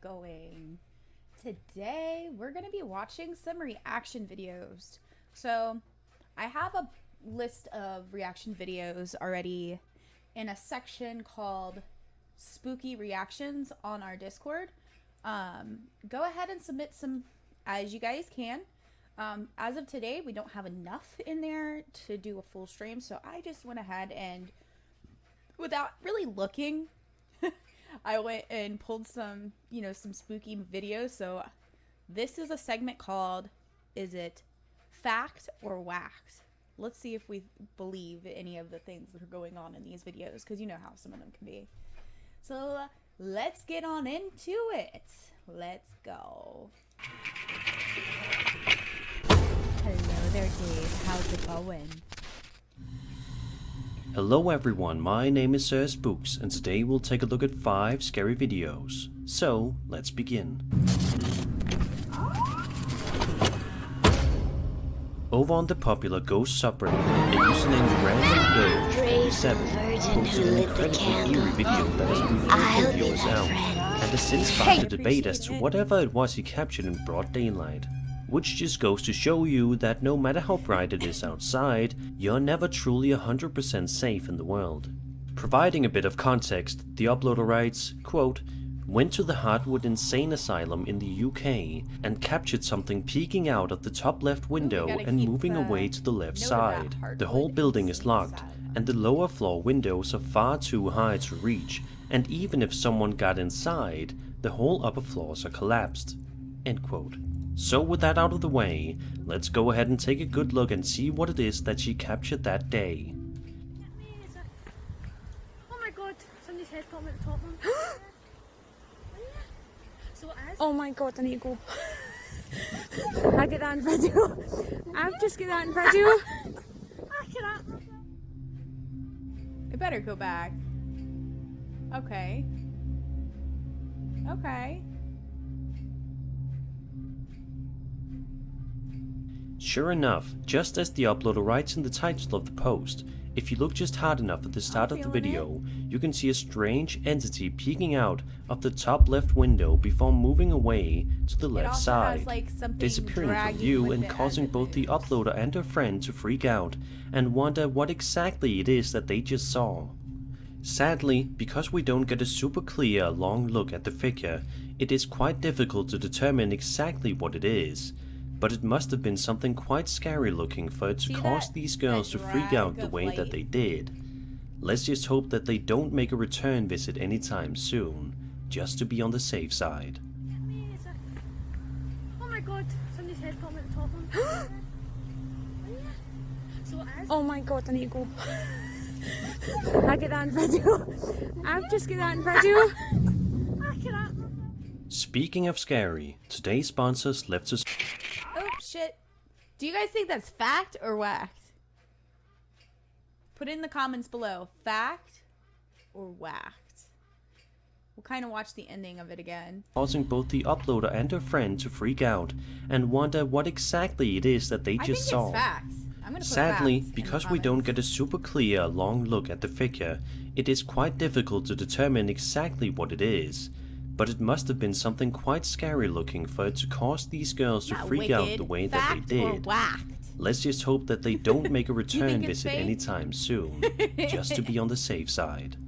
going? Today we're going to be watching some reaction videos. So I have a list of reaction videos already in a section called Spooky Reactions on our Discord. Go ahead and submit some as you guys can. As of today, we don't have enough in there to do a full stream, so I just went ahead and, without really looking, I went and pulled some, some spooky videos. So this is a segment called, is it fact or whacked? Let's see if we believe any of the things that are going on in these videos, because you know how some of them can be. So let's get on into it. Let's go. Hello there, Dave. How's it going? Hello everyone, my name is Sir Spooks, and today we'll take a look at 5 scary videos. So, let's begin. Over on the popular ghost subreddit, a username randomdoge47 posted an incredibly eerie video that has been freaking viewers out, and has since sparked a debate as to whatever it was he captured in broad daylight. Which just goes to show you that no matter how bright it is outside, you're never truly 100% safe in the world. Providing a bit of context, the uploader writes, quote, "Went to the Hartwood Insane Asylum in the UK and captured something peeking out of the top left window and moving away to the left side. The whole building is locked, and the lower floor windows are far too high to reach, and even if someone got inside, the whole upper floors are collapsed." End quote. So with that out of the way, let's go ahead and take a good look and see what it is that she captured that day. Oh my god, somebody's head popping at the top one. So it is. Oh my god, I need to go. I get that in video. I've just got that in video. It better go back. Okay. Okay. Sure enough, just as the uploader writes in the title of the post, if you look just hard enough at the start of the video, you can see a strange entity peeking out of the top left window before moving away to the left side, disappearing from view and causing both the uploader and her friend to freak out and wonder what exactly it is that they just saw. Sadly, because we don't get a super clear long look at the figure, it is quite difficult to determine exactly what it is. But it must have been something quite scary looking for it to cause these girls to freak out the way that they did. Let's just hope that they don't make a return visit anytime soon, just to be on the safe side. Oh my god, somebody's head popping at the top one. So it is. Oh my god, I need to go. I get that in video. I've just got that in video. Speaking of scary, today's sponsors left us. Oh shit. Do you guys think that's fact or whacked? Put it in the comments below. Fact or whacked? We'll kind of watch the ending of it again. Causing both the uploader and her friend to freak out and wonder what exactly it is that they just saw. It's facts. I'm gonna put Sadly, facts because in the we don't comments. get a super clear long look at the figure, it is quite difficult to determine exactly what it is. But it must have been something quite scary looking for it to cause these girls to freak out the way that they did. Let's just hope that they don't make a return visit anytime soon, just to be on the safe side.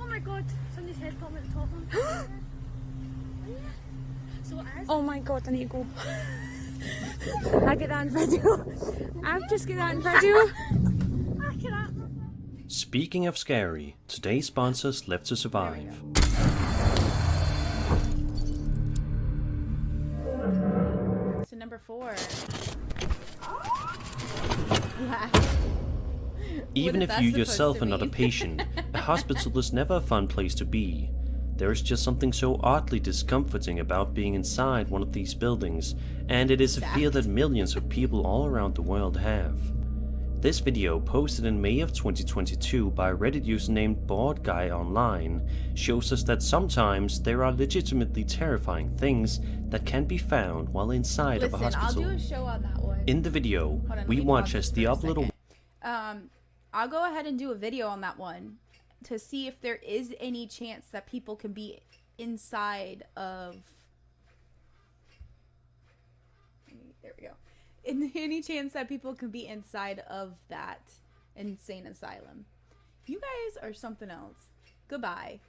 Oh my god, somebody's head popping at the top one. So it is. Oh my god, I need to go. I get that in video. I've just got that in video. Speaking of scary, today's sponsors Live to Survive. So number 4. Even if you yourself are not a patient, a hospital is never a fun place to be. There is just something so oddly discomforting about being inside one of these buildings, and it is a fear that millions of people all around the world have. This video, posted in May of 2022 by a Reddit user named BoredGuyOnline, shows us that sometimes there are legitimately terrifying things that can be found while inside of a hospital. I'll do a show on that one. In the video, we watch as the uploader... I'll go ahead and do a video on that one. to see if there is any chance that people can be inside of... There we go. Any chance that people can be inside of that insane asylum. You guys are something else. Goodbye.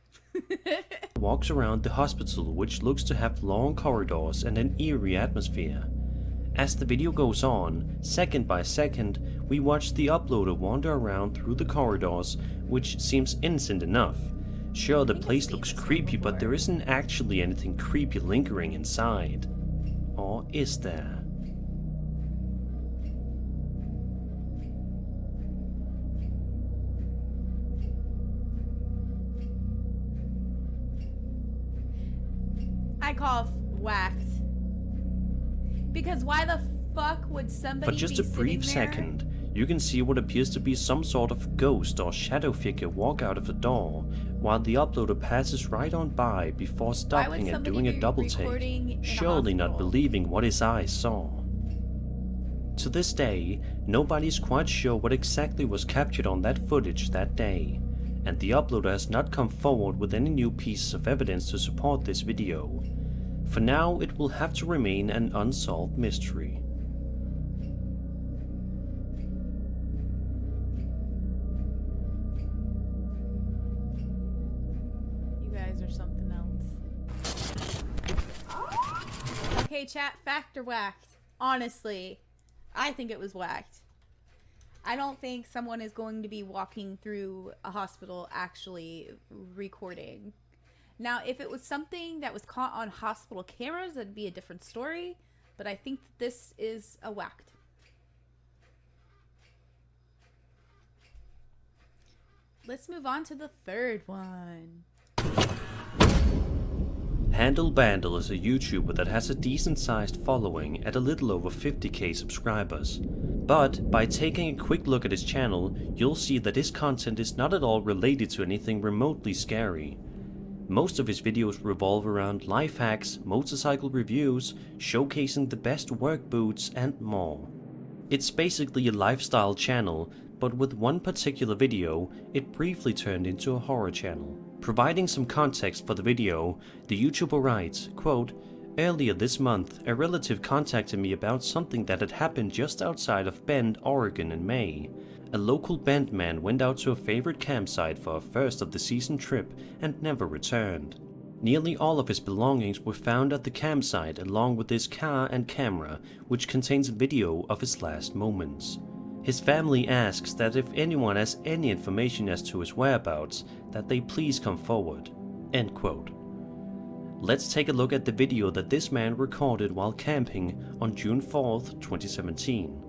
Walks around the hospital, which looks to have long corridors and an eerie atmosphere. As the video goes on, second by second, we watch the uploader wander around through the corridors, which seems innocent enough. Sure, the place looks creepy, but there isn't actually anything creepy lingering inside. Or is there? I call whacked. Because why the fuck would somebody For just be a brief sitting there? second, you can see what appears to be some sort of ghost or shadow figure walk out of the door, while the uploader passes right on by before stopping and doing a double take, surely not believing what his eyes saw. To this day, nobody's quite sure what exactly was captured on that footage that day, and the uploader has not come forward with any new pieces of evidence to support this video. For now, it will have to remain an unsolved mystery. You guys are something else. Okay, chat, fact or whacked? Honestly, I think it was whacked. I don't think someone is going to be walking through a hospital actually recording. Now, if it was something that was caught on hospital cameras, that'd be a different story. But I think that this is a whacked. Let's move on to the third one. Handle Bandle is a YouTuber that has a decent sized following at a little over 50k subscribers. But by taking a quick look at his channel, you'll see that his content is not at all related to anything remotely scary. Most of his videos revolve around life hacks, motorcycle reviews, showcasing the best work boots and more. It's basically a lifestyle channel, but with one particular video, it briefly turned into a horror channel. Providing some context for the video, the YouTuber writes, quote, "Earlier this month, a relative contacted me about something that had happened just outside of Bend, Oregon in May. A local Bend man went out to a favorite campsite for a first of the season trip and never returned. Nearly all of his belongings were found at the campsite along with his car and camera, which contains video of his last moments. His family asks that if anyone has any information as to his whereabouts, that they please come forward." End quote. Let's take a look at the video that this man recorded while camping on June 4th, 2017.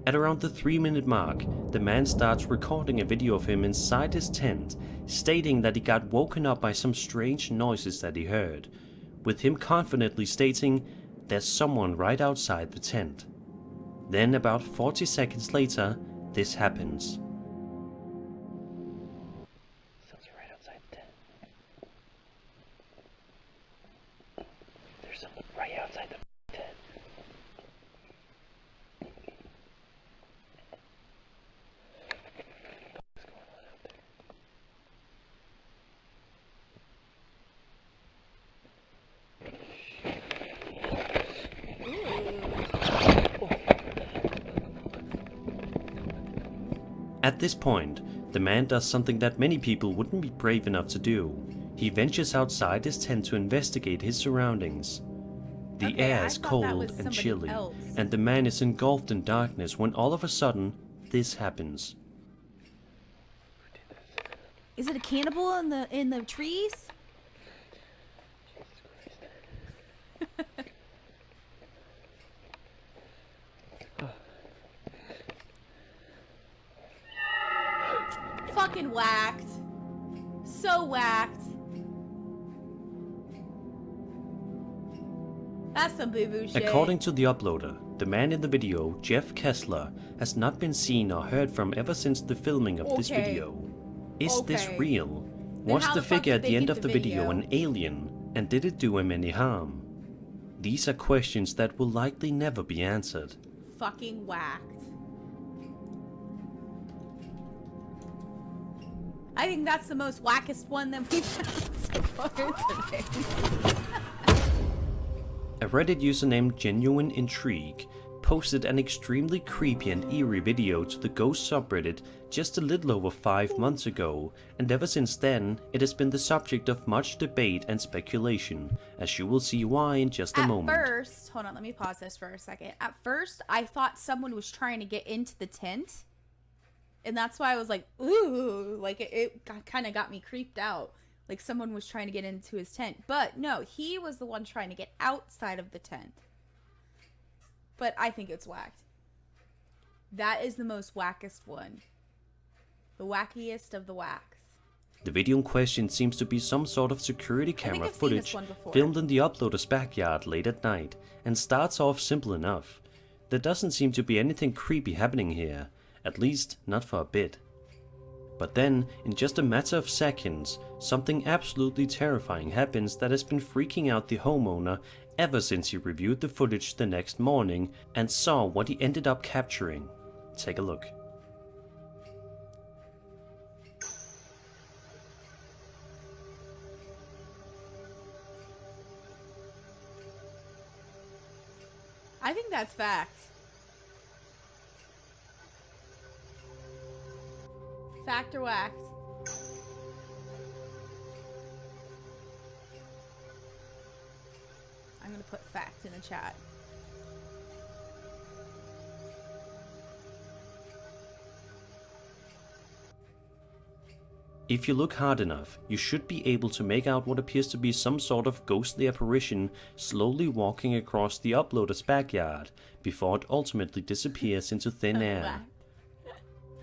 At around the 3-minute mark, the man starts recording a video of him inside his tent, stating that he got woken up by some strange noises that he heard, with him confidently stating, "There's someone right outside the tent." Then about 40 seconds later, this happens. Someone's right outside the tent. There's someone right outside the tent. What's going on out there? At this point, the man does something that many people wouldn't be brave enough to do. He ventures outside his tent to investigate his surroundings. The Okay, air I is thought that cold was and somebody chilly, else. and the man is engulfed in darkness when all of a sudden, this happens. Is it a cannibal in the trees? Fucking whacked. So whacked. That's some boo-boo shit. According to the uploader, the man in the video, Jeff Kessler, has not been seen or heard from ever since the filming of this Okay. video. Is this Okay. real? Then Was how the the fuck figure did at they the end get of the the video video? an alien, and did it do him any harm? These are questions that will likely never be answered. Fucking whacked. I think that's the most wackest one that we've found so far today. A Reddit user named Genuine Intrigue posted an extremely creepy and eerie video to the ghost subreddit just a little over 5 months ago, and ever since then it has been the subject of much debate and speculation, as you will see why in just a moment. At first, hold on, let me pause this for a second. At first, I thought someone was trying to get into the tent, and that's why I was like, ooh, like it kind of got me creeped out. Like someone was trying to get into his tent. But no, he was the one trying to get outside of the tent. But I think it's whacked. That is the most wackest one. The wackiest of the whacks. The video in question seems to be some sort of security camera footage filmed in the uploader's backyard late at night, and starts off simple enough. There doesn't seem to be anything creepy happening here, at least not for a bit. But then, in just a matter of seconds, something absolutely terrifying happens that has been freaking out the homeowner ever since he reviewed the footage the next morning and saw what he ended up capturing. Take a look. I think that's fact. Fact or whacked? I'm gonna put fact in the chat. If you look hard enough, you should be able to make out what appears to be some sort of ghostly apparition slowly walking across the uploader's backyard before it ultimately disappears into thin air.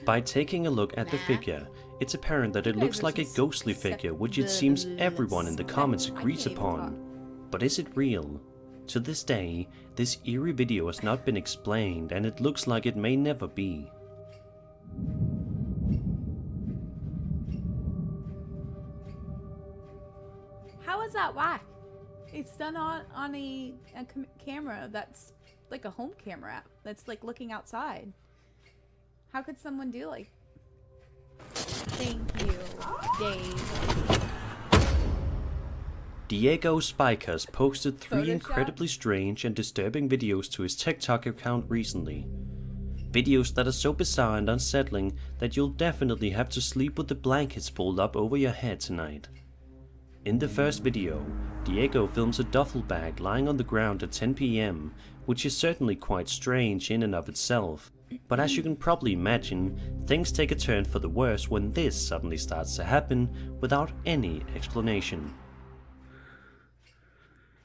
By taking a look at the figure, it's apparent that it looks like a ghostly figure, which it seems everyone in the comments agrees upon. But is it real? To this day, this eerie video has not been explained, and it looks like it may never be. How is that whack? It's done on a camera that's like a home camera that's like looking outside. How could someone do like... Thank you, Dave. Diego Spikers posted 3 incredibly strange and disturbing videos to his TikTok account recently. Videos that are so bizarre and unsettling that you'll definitely have to sleep with the blankets pulled up over your head tonight. In the first video, Diego films a duffel bag lying on the ground at 10 PM, which is certainly quite strange in and of itself. But as you can probably imagine, things take a turn for the worse when this suddenly starts to happen without any explanation.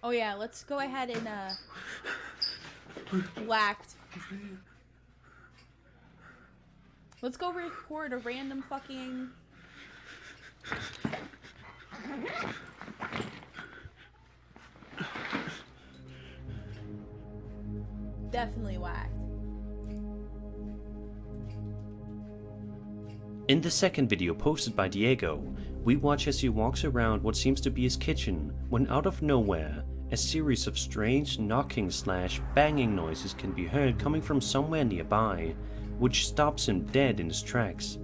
Oh yeah, let's go ahead and whacked. Let's go record a random fucking... Definitely whacked. In the second video posted by Diego, we watch as he walks around what seems to be his kitchen, when out of nowhere, a series of strange knocking/banging noises can be heard coming from somewhere nearby, which stops him dead in his tracks.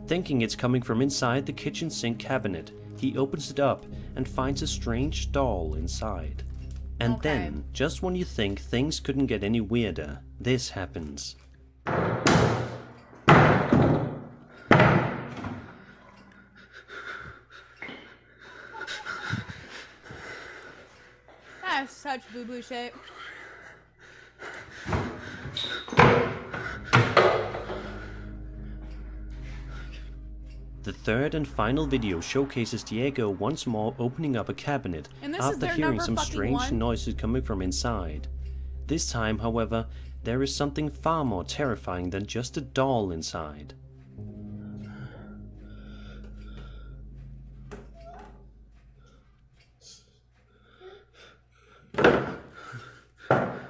Thinking it's coming from inside the kitchen sink cabinet, he opens it up and finds a strange doll inside. And then, just when you think things couldn't get any weirder, this happens. That's such boo-boo shit. The third and final video showcases Diego once more opening up a cabinet after hearing some strange noises coming from inside. This time, however, there is something far more terrifying than just a doll inside.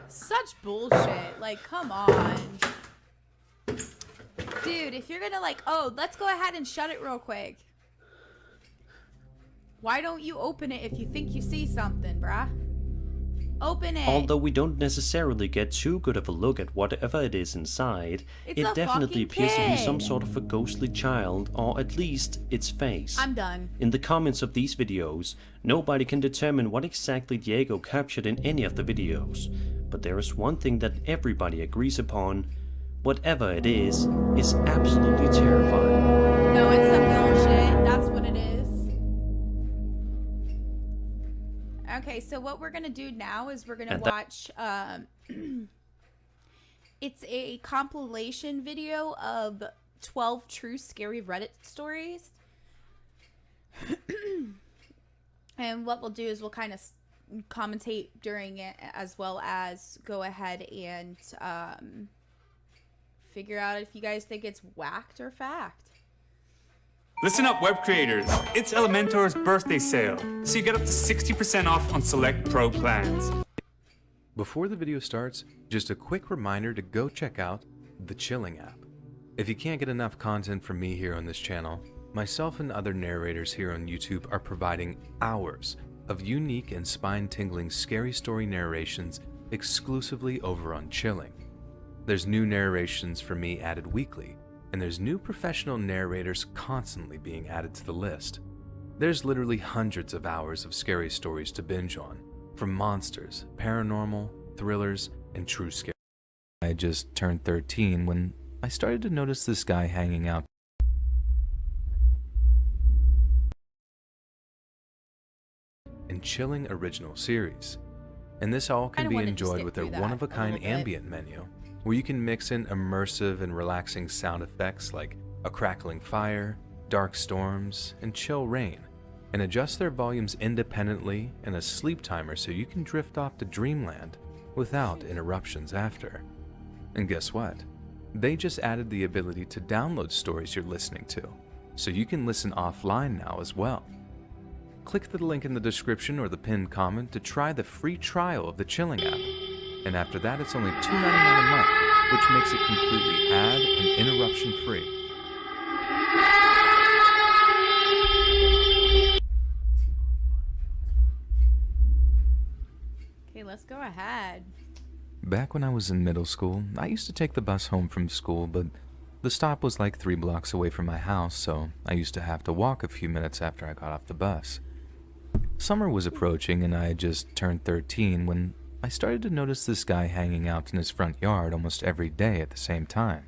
Such bullshit. Like, come on. Dude, if you're gonna like, oh, let's go ahead and shut it real quick. Why don't you open it if you think you see something, bruh? Open it. Although we don't necessarily get too good of a look at whatever it is inside, It's it a definitely fucking appears to be some kid. sort of a ghostly child, or at least its face. I'm done. In the comments of these videos, nobody can determine what exactly Diego captured in any of the videos, but there is one thing that everybody agrees upon: whatever it is absolutely terrifying. No, it's some bullshit. That's what it is. Okay, so what we're gonna do now is we're gonna watch it's a compilation video of 12 true scary Reddit stories. And what we'll do is we'll kind of commentate during it, as well as go ahead and figure out if you guys think it's whacked or fact. Listen up, web creators. It's Elementor's birthday sale, so you get up to 60% off on select pro plans. Before the video starts, just a quick reminder to go check out the Chilling app. If you can't get enough content from me here on this channel, myself and other narrators here on YouTube are providing hours of unique and spine-tingling scary story narrations exclusively over on Chilling. There's new narrations from me added weekly, and there's new professional narrators constantly being added to the list. There's literally hundreds of hours of scary stories to binge on, from monsters, paranormal, thrillers, and true scary. I had just turned 13 when I started to notice this guy hanging out in Chilling original series. And this all can be enjoyed with their one-of-a-kind ambient menu, where you can mix in immersive and relaxing sound effects like a crackling fire, dark storms, and chill rain, and adjust their volumes independently and a sleep timer so you can drift off to dreamland without interruptions after. And guess what? They just added the ability to download stories you're listening to, so you can listen offline now as well. Click the link in the description or the pinned comment to try the free trial of the Chilling app. And after that, it's only $2.99 a month, which makes it completely ad and interruption free. Okay, let's go ahead. Back when I was in middle school, I used to take the bus home from school, but the stop was like 3 blocks away from my house, so I used to have to walk a few minutes after I got off the bus. Summer was approaching, and I had just turned 13 when I started to notice this guy hanging out in his front yard almost every day at the same time.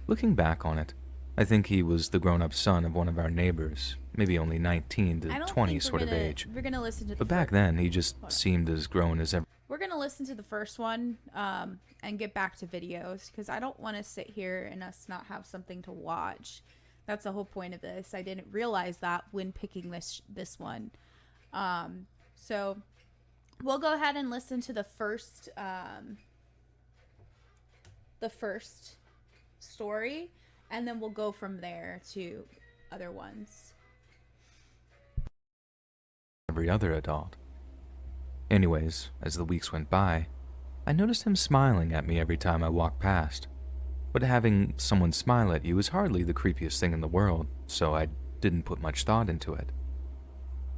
Looking back on it, I think he was the grown-up son of one of our neighbors, maybe only 19 to 20 sort of age. We're gonna listen to the But back then, he just seemed as grown as ever. We're gonna listen to the first one and get back to videos, because I don't want to sit here and us not have something to watch. That's the whole point of this. I didn't realize that when picking this one. So we'll go ahead and listen to the first story, and then we'll go from there to other ones. Every other adult. Anyways, as the weeks went by, I noticed him smiling at me every time I walked past. But having someone smile at you is hardly the creepiest thing in the world, so I didn't put much thought into it.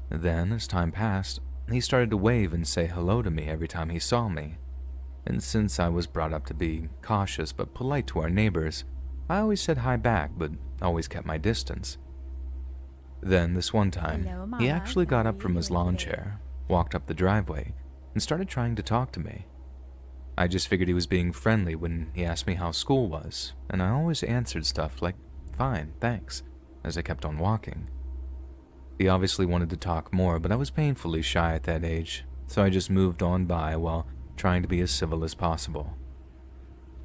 Then, as time passed, he started to wave and say hello to me every time he saw me. And since I was brought up to be cautious but polite to our neighbors, I always said hi back, but always kept my distance. Then, this one time, he actually got up from his lawn chair, walked up the driveway, and started trying to talk to me. I just figured he was being friendly when he asked me how school was, and I always answered stuff like, "Fine, thanks," as I kept on walking. He obviously wanted to talk more, but I was painfully shy at that age, so I just moved on by while trying to be as civil as possible.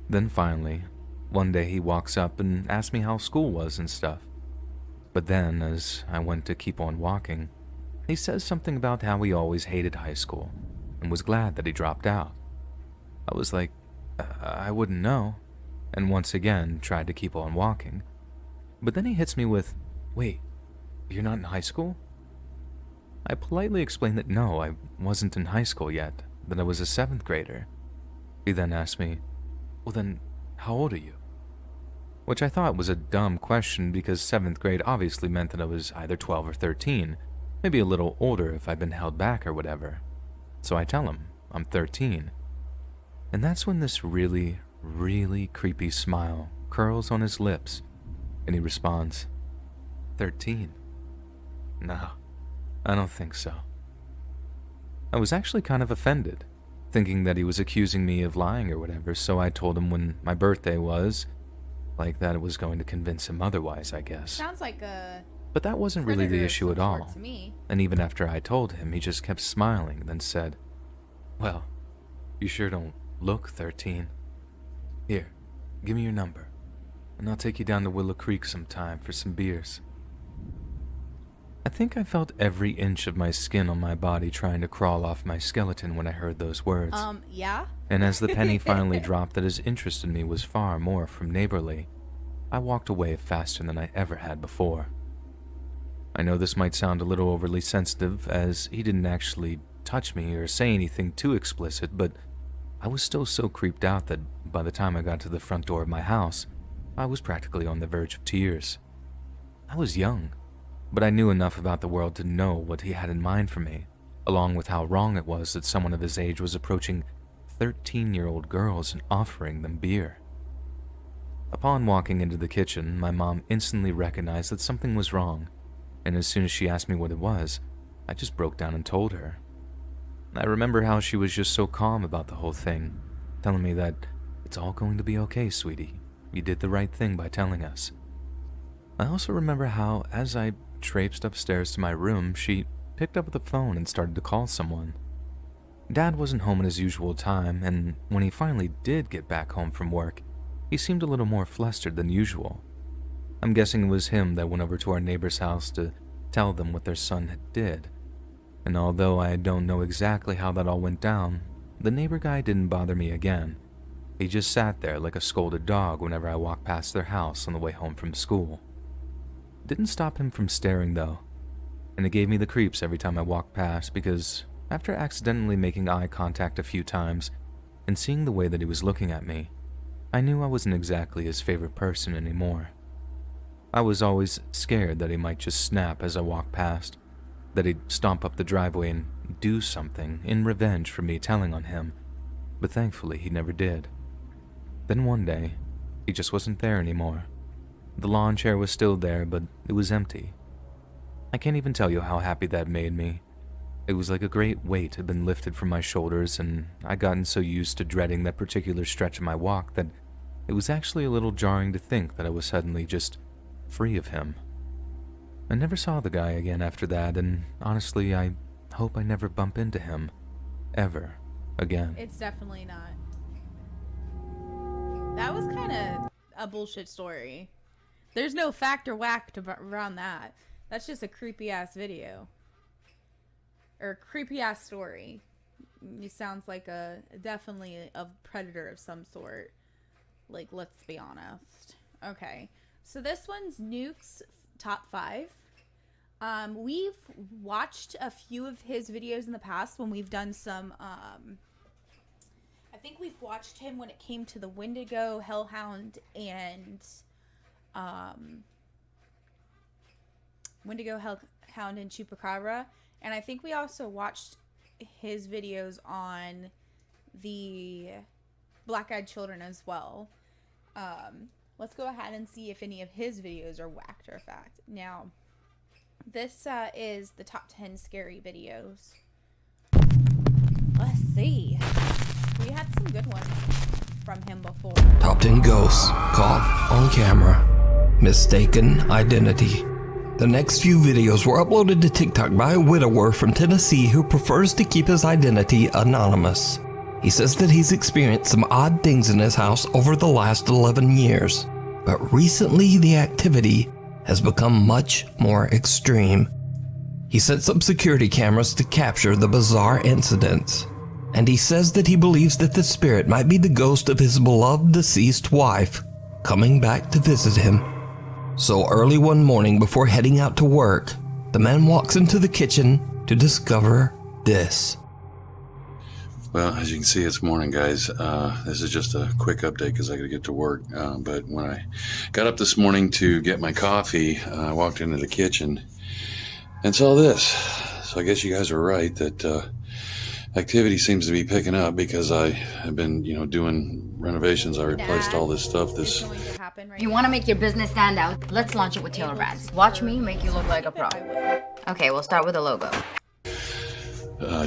Then finally, one day he walks up and asks me how school was and stuff. But then, as I went to keep on walking, he says something about how he always hated high school and was glad that he dropped out. I was like, I wouldn't know, and once again tried to keep on walking. But then he hits me with, "Wait, you're not in high school?" I politely explained that no, I wasn't in high school yet, that I was a 7th grader. He then asked me, "Well then, how old are you?" Which I thought was a dumb question because 7th grade obviously meant that I was either 12 or 13, maybe a little older if I'd been held back or whatever. so I tell him I'm 13. And that's when this really, really creepy smile curls on his lips, and he responds, 13? No, I don't think so. I was actually kind of offended, thinking that he was accusing me of lying or whatever, so I told him when my birthday was, like that it was going to convince him otherwise, I guess. Sounds like a But that wasn't really the predator of issue some at all. sort to me. And even after I told him, he just kept smiling, then said, well, you sure don't look 13. Here, give me your number, and I'll take you down to Willow Creek sometime for some beers. I think I felt every inch of my skin on my body trying to crawl off my skeleton when I heard those words. Yeah? And as the penny finally dropped that his interest in me was far more from neighborly, I walked away faster than I ever had before. I know this might sound a little overly sensitive, as he didn't actually touch me or say anything too explicit, but I was still so creeped out that by the time I got to the front door of my house, I was practically on the verge of tears. I was young, but I knew enough about the world to know what he had in mind for me, along with how wrong it was that someone of his age was approaching 13-year-old girls and offering them beer. Upon walking into the kitchen, my mom instantly recognized that something was wrong, and as soon as she asked me what it was, I just broke down and told her. I remember how she was just so calm about the whole thing, telling me that it's all going to be okay, sweetie. You did the right thing by telling us. I also remember how, as I traipsed upstairs to my room, she picked up the phone and started to call someone. Dad wasn't home at his usual time, and when he finally did get back home from work, he seemed a little more flustered than usual. I'm guessing it was him that went over to our neighbor's house to tell them what their son had did. And although I don't know exactly how that all went down, the neighbor guy didn't bother me again. He just sat there like a scolded dog whenever I walked past their house on the way home from school. Didn't stop him from staring though, and it gave me the creeps every time I walked past because after accidentally making eye contact a few times and seeing the way that he was looking at me, I knew I wasn't exactly his favorite person anymore. I was always scared that he might just snap as I walked past, that he'd stomp up the driveway and do something in revenge for me telling on him, but thankfully he never did. Then one day, he just wasn't there anymore. The lawn chair was still there, but it was empty. I can't even tell you how happy that made me. It was like a great weight had been lifted from my shoulders, and I'd gotten so used to dreading that particular stretch of my walk that it was actually a little jarring to think that I was suddenly just free of him. I never saw the guy again after that, and honestly, I hope I never bump into him. Ever. Again. It's definitely not. That was kind of a bullshit story. There's no fact or whacked around that. That's just a creepy ass video. Or creepy ass story. He sounds like definitely a predator of some sort. Like, let's be honest. Okay. So this one's Nuke's top 5. We've watched a few of his videos in the past when we've done some, I think we've watched him when it came to the Wendigo, Hellhound, and, Wendigo, Hellhound, and Chupacabra. And I think we also watched his videos on the Black-Eyed Children as well. Let's go ahead and see if any of his videos are whacked or fact. Now, this is the top 10 scary videos. Let's see. We had some good ones from him before. Top 10 ghosts caught on camera. Mistaken identity. The next few videos were uploaded to TikTok by a widower from Tennessee who prefers to keep his identity anonymous. He says that he's experienced some odd things in his house over the last 11 years, but recently the activity has become much more extreme. He sets up security cameras to capture the bizarre incidents, and he says that he believes that the spirit might be the ghost of his beloved deceased wife coming back to visit him. So early one morning before heading out to work, the man walks into the kitchen to discover this. Well, as you can see, it's morning, guys. This is just a quick update because I got to get to work. But when I got up this morning to get my coffee, I walked into the kitchen and saw this. So I guess you guys were right that activity seems to be picking up because I have been, doing renovations. I replaced all this stuff. It's going to happen right If you want to make your business stand out, let's launch it with Taylor Brands. Watch me make you look like a pro. Okay, we'll start with the logo.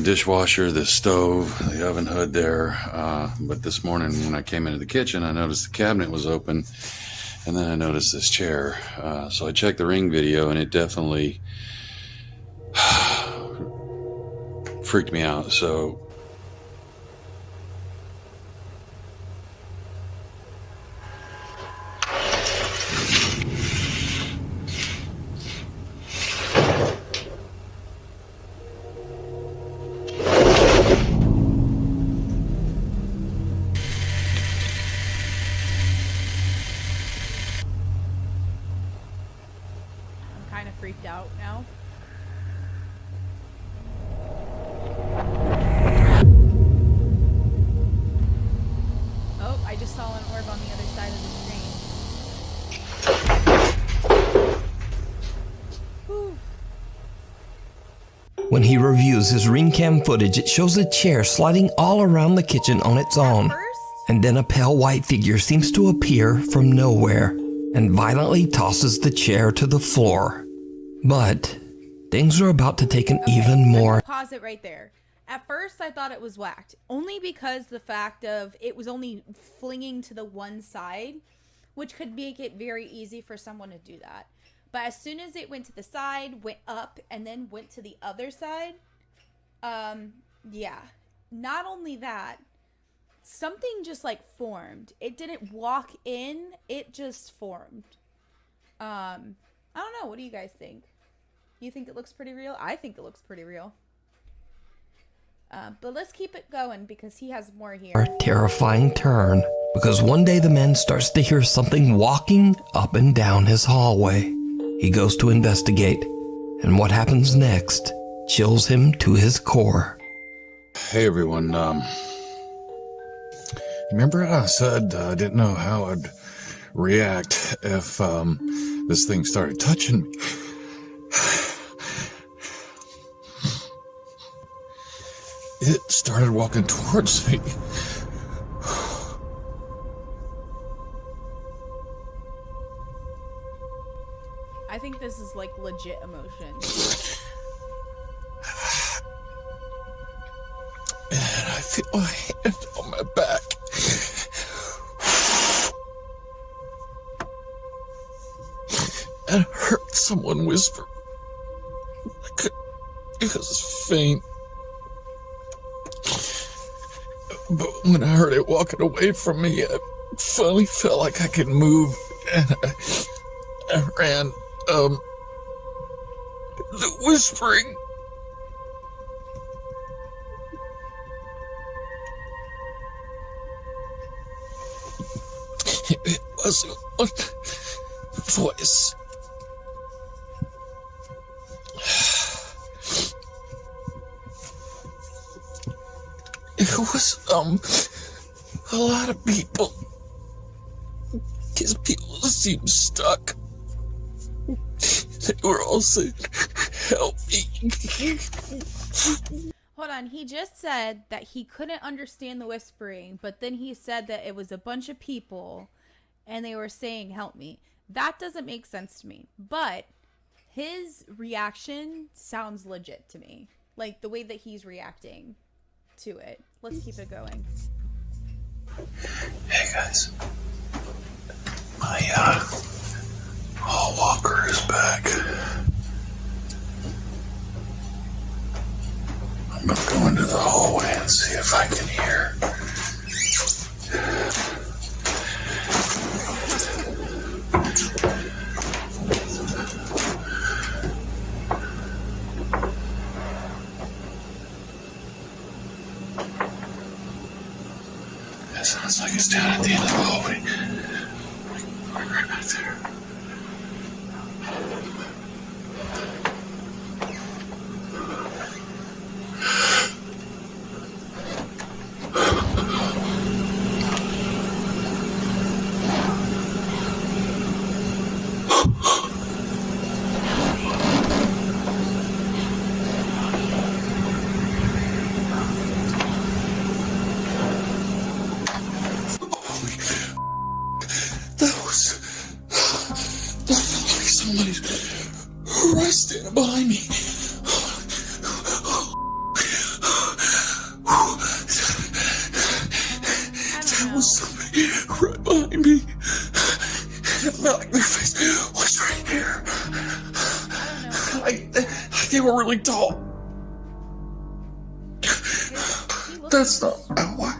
Dishwasher, the stove, the oven hood there. But this morning when I came into the kitchen, I noticed the cabinet was open, and then I noticed this chair. So I checked the Ring video, and it definitely freaked me out. So I'm kind of freaked out now. Oh, I just saw an orb on the other side of the screen. Whew. When he reviews his Ring cam footage, it shows a chair sliding all around the kitchen on its own. And then a pale white figure seems to appear from nowhere and violently tosses the chair to the floor. But things are about to take an even more... Pause it right there. At first, I thought it was whacked. Only because the fact of it was only flinging to the one side, which could make it very easy for someone to do that. But as soon as it went to the side, went up, and then went to the other side, yeah. Not only that, something just like formed. It didn't walk in, it just formed. I don't know. What do you guys think? You think it looks pretty real? I think it looks pretty real. But let's keep it going because he has more here. A terrifying turn, because one day the man starts to hear something walking up and down his hallway. He goes to investigate, and what happens next chills him to his core. hey everyone, remember I said I didn't know how I'd react if this thing started touching me? It started walking towards me. I think this is like legit emotion. And I feel a hand on my back. And I heard someone whisper. It was faint. But when I heard it walking away from me, I finally felt like I could move, and I ran, the whispering. It wasn't one voice. It was, a lot of people. His people seemed stuck. They were all saying, help me. Hold on, he just said that he couldn't understand the whispering, but then he said that it was a bunch of people and they were saying, help me. That doesn't make sense to me, but his reaction sounds legit to me. Like the way that he's reacting to it. Let's keep it going. Hey guys. My, hall walker is back. I'm gonna go into the hallway and see if I can hear. That sounds like it's down at the end of the hallway. Right back there. behind me. There was somebody right behind me. I felt like their face was right here. They were really tall. That's not why.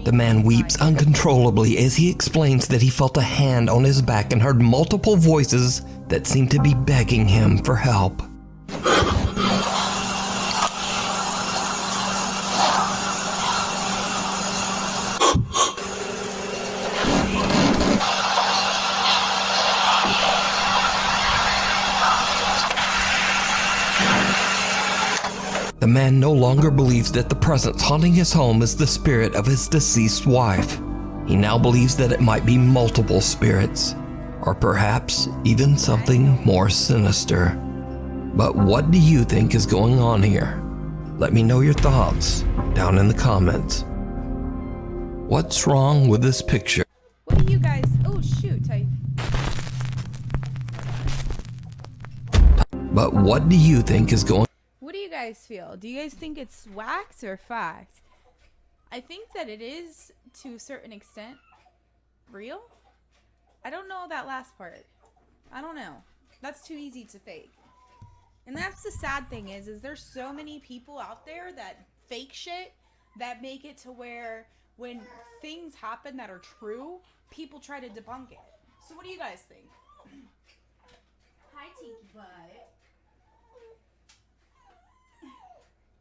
The man weeps uncontrollably as he explains that he felt a hand on his back and heard multiple voices that seemed to be begging him for help. The man no longer believes that the presence haunting his home is the spirit of his deceased wife. He now believes that it might be multiple spirits, or perhaps even something more sinister. But what do you think is going on here? Let me know your thoughts down in the comments. What's wrong with this picture? What do you guys... Oh, shoot. But what do you think is going on? What do you guys feel? Do you guys think it's whacked or fact? I think that it is, to a certain extent, real. I don't know that last part. I don't know. That's too easy to fake. And that's the sad thing is there's so many people out there that fake shit that make it to where when things happen that are true, people try to debunk it. So what do you guys think? Hi, Tinky Butt.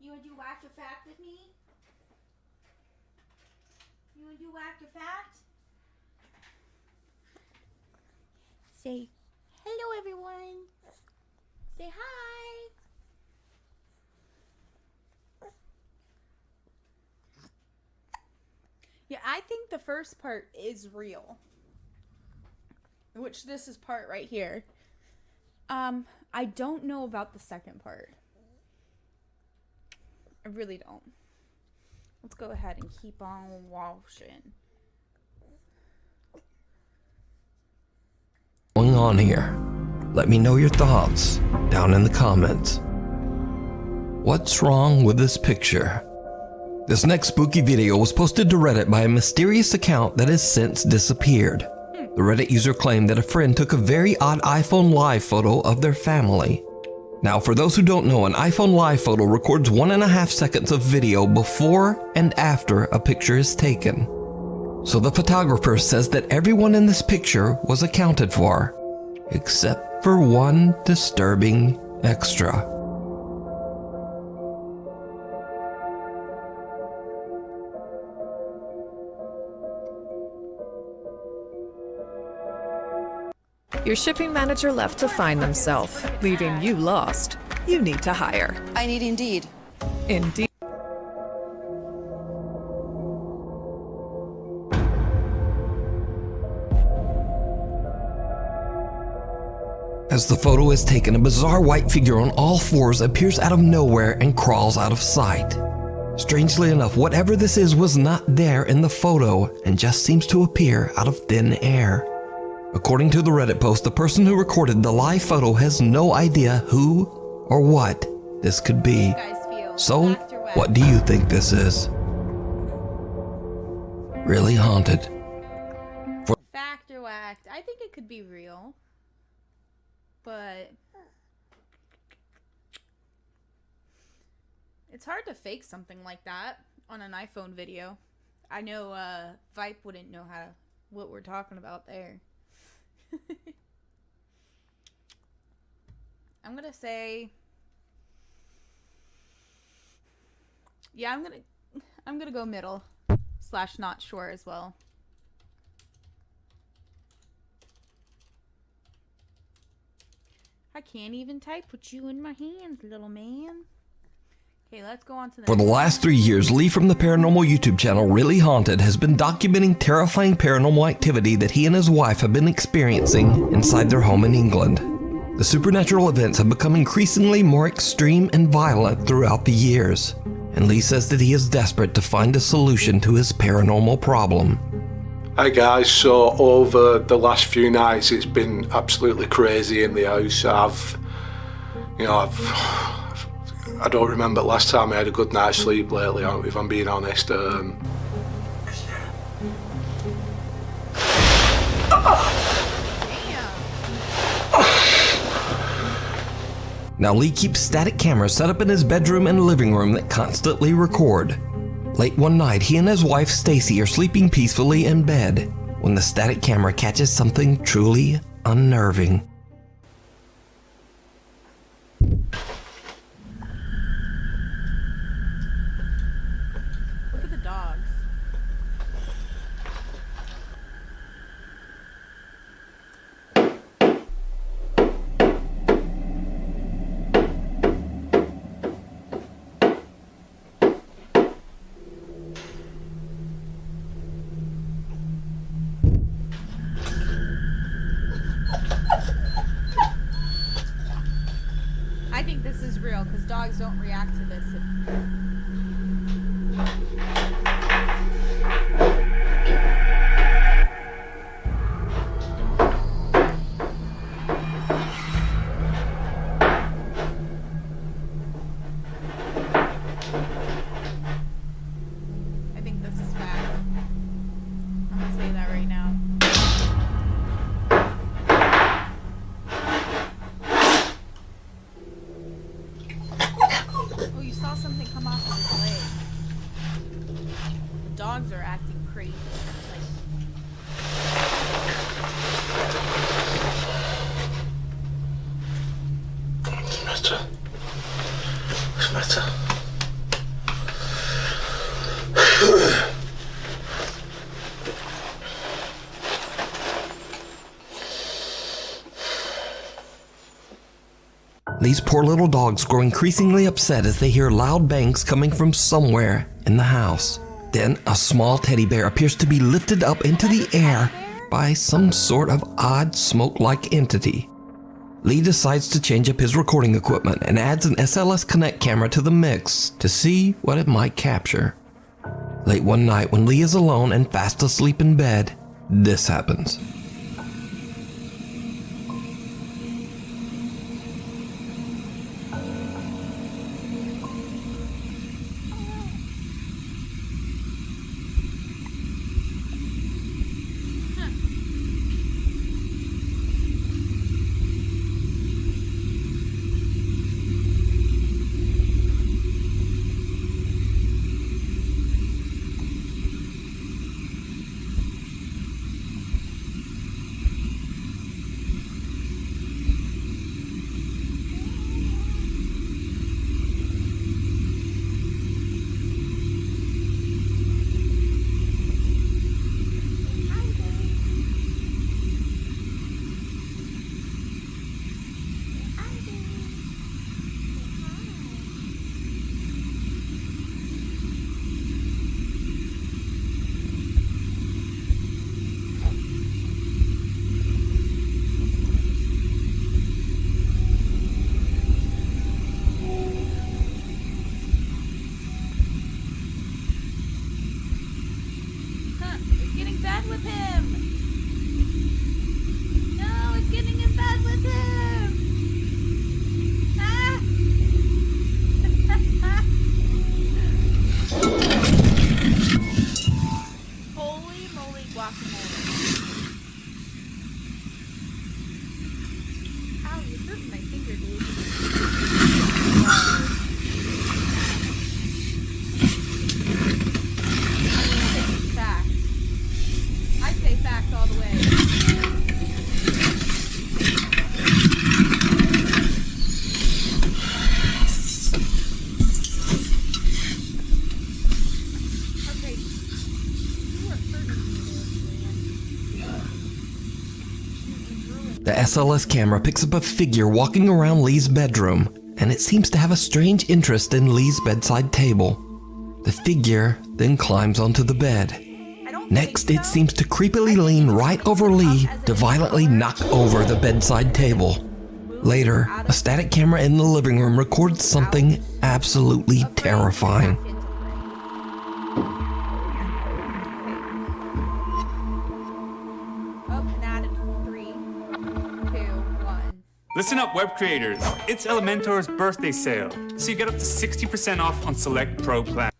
You wanna do whack or fact with me? You wanna do whack or fact? Say hello, everyone. Say hi. Yeah, I think the first part is real. Which this is part right here. I don't know about the second part. I really don't. Let's go ahead and keep on washing. Going on here? Let me know your thoughts down in the comments. What's wrong with this picture? This next spooky video was posted to Reddit by a mysterious account that has since disappeared. The Reddit user claimed that a friend took a very odd iPhone Live photo of their family. Now, for those who don't know, an iPhone Live photo records 1.5 seconds of video before and after a picture is taken. So the photographer says that everyone in this picture was accounted for, except for one disturbing extra. Your shipping manager left to find themselves, leaving you lost. You need to hire. I need Indeed. Indeed. As the photo is taken, a bizarre white figure on all fours appears out of nowhere and crawls out of sight. Strangely enough, whatever this is was not there in the photo and just seems to appear out of thin air. According to the Reddit post, the person who recorded the live photo has no idea who or what this could be. So, what do you think this is? Really haunted. Fact or whacked? I think it could be real. But it's hard to fake something like that on an iPhone video. I know Vipe wouldn't know what we're talking about there. I'm gonna say, yeah, I'm gonna go middle / not sure as well. I can't even type with you in my hands, little man. Okay, let's go on to the For the last 3 years, Lee from the paranormal YouTube channel Really Haunted has been documenting terrifying paranormal activity that he and his wife have been experiencing inside their home in England. The supernatural events have become increasingly more extreme and violent throughout the years, and Lee says that he is desperate to find a solution to his paranormal problem. Hi guys, so over the last few nights it's been absolutely crazy in the house. I've You know, I don't remember the last time I had a good night's sleep lately, if I'm being honest. Now Lee keeps static cameras set up in his bedroom and living room that constantly record. Late one night, he and his wife Stacy are sleeping peacefully in bed when the static camera catches something truly unnerving. Look at the dogs. I think this is real because dogs don't react to this. I think this is fact. I'm gonna say that right now. Oh, you saw something come off of his leg. The dogs are acting crazy. What's the matter? What's the matter? These poor little dogs grow increasingly upset as they hear loud bangs coming from somewhere in the house. Then a small teddy bear appears to be lifted up into the air by some sort of odd smoke-like entity. Lee decides to change up his recording equipment and adds an SLS Connect camera to the mix to see what it might capture. Late one night when Lee is alone and fast asleep in bed, this happens. It's getting bad with him. No, it's getting in bad with him. Ah. Holy moly guacamole. Ow, you hurt my finger, dude. Fact. I say fact all the way. Okay. You are hurting me, man. The SLS camera picks up a figure walking around Lee's bedroom, and it seems to have a strange interest in Lee's bedside table. The figure then climbs onto the bed. Next, it seems to creepily lean right over Lee to violently knock over the bedside table. Later, a static camera in the living room records something absolutely terrifying. Oh, and added 3, 2, 1. Listen up, web creators. It's Elementor's birthday sale, so you get up to 60% off on select Pro plans.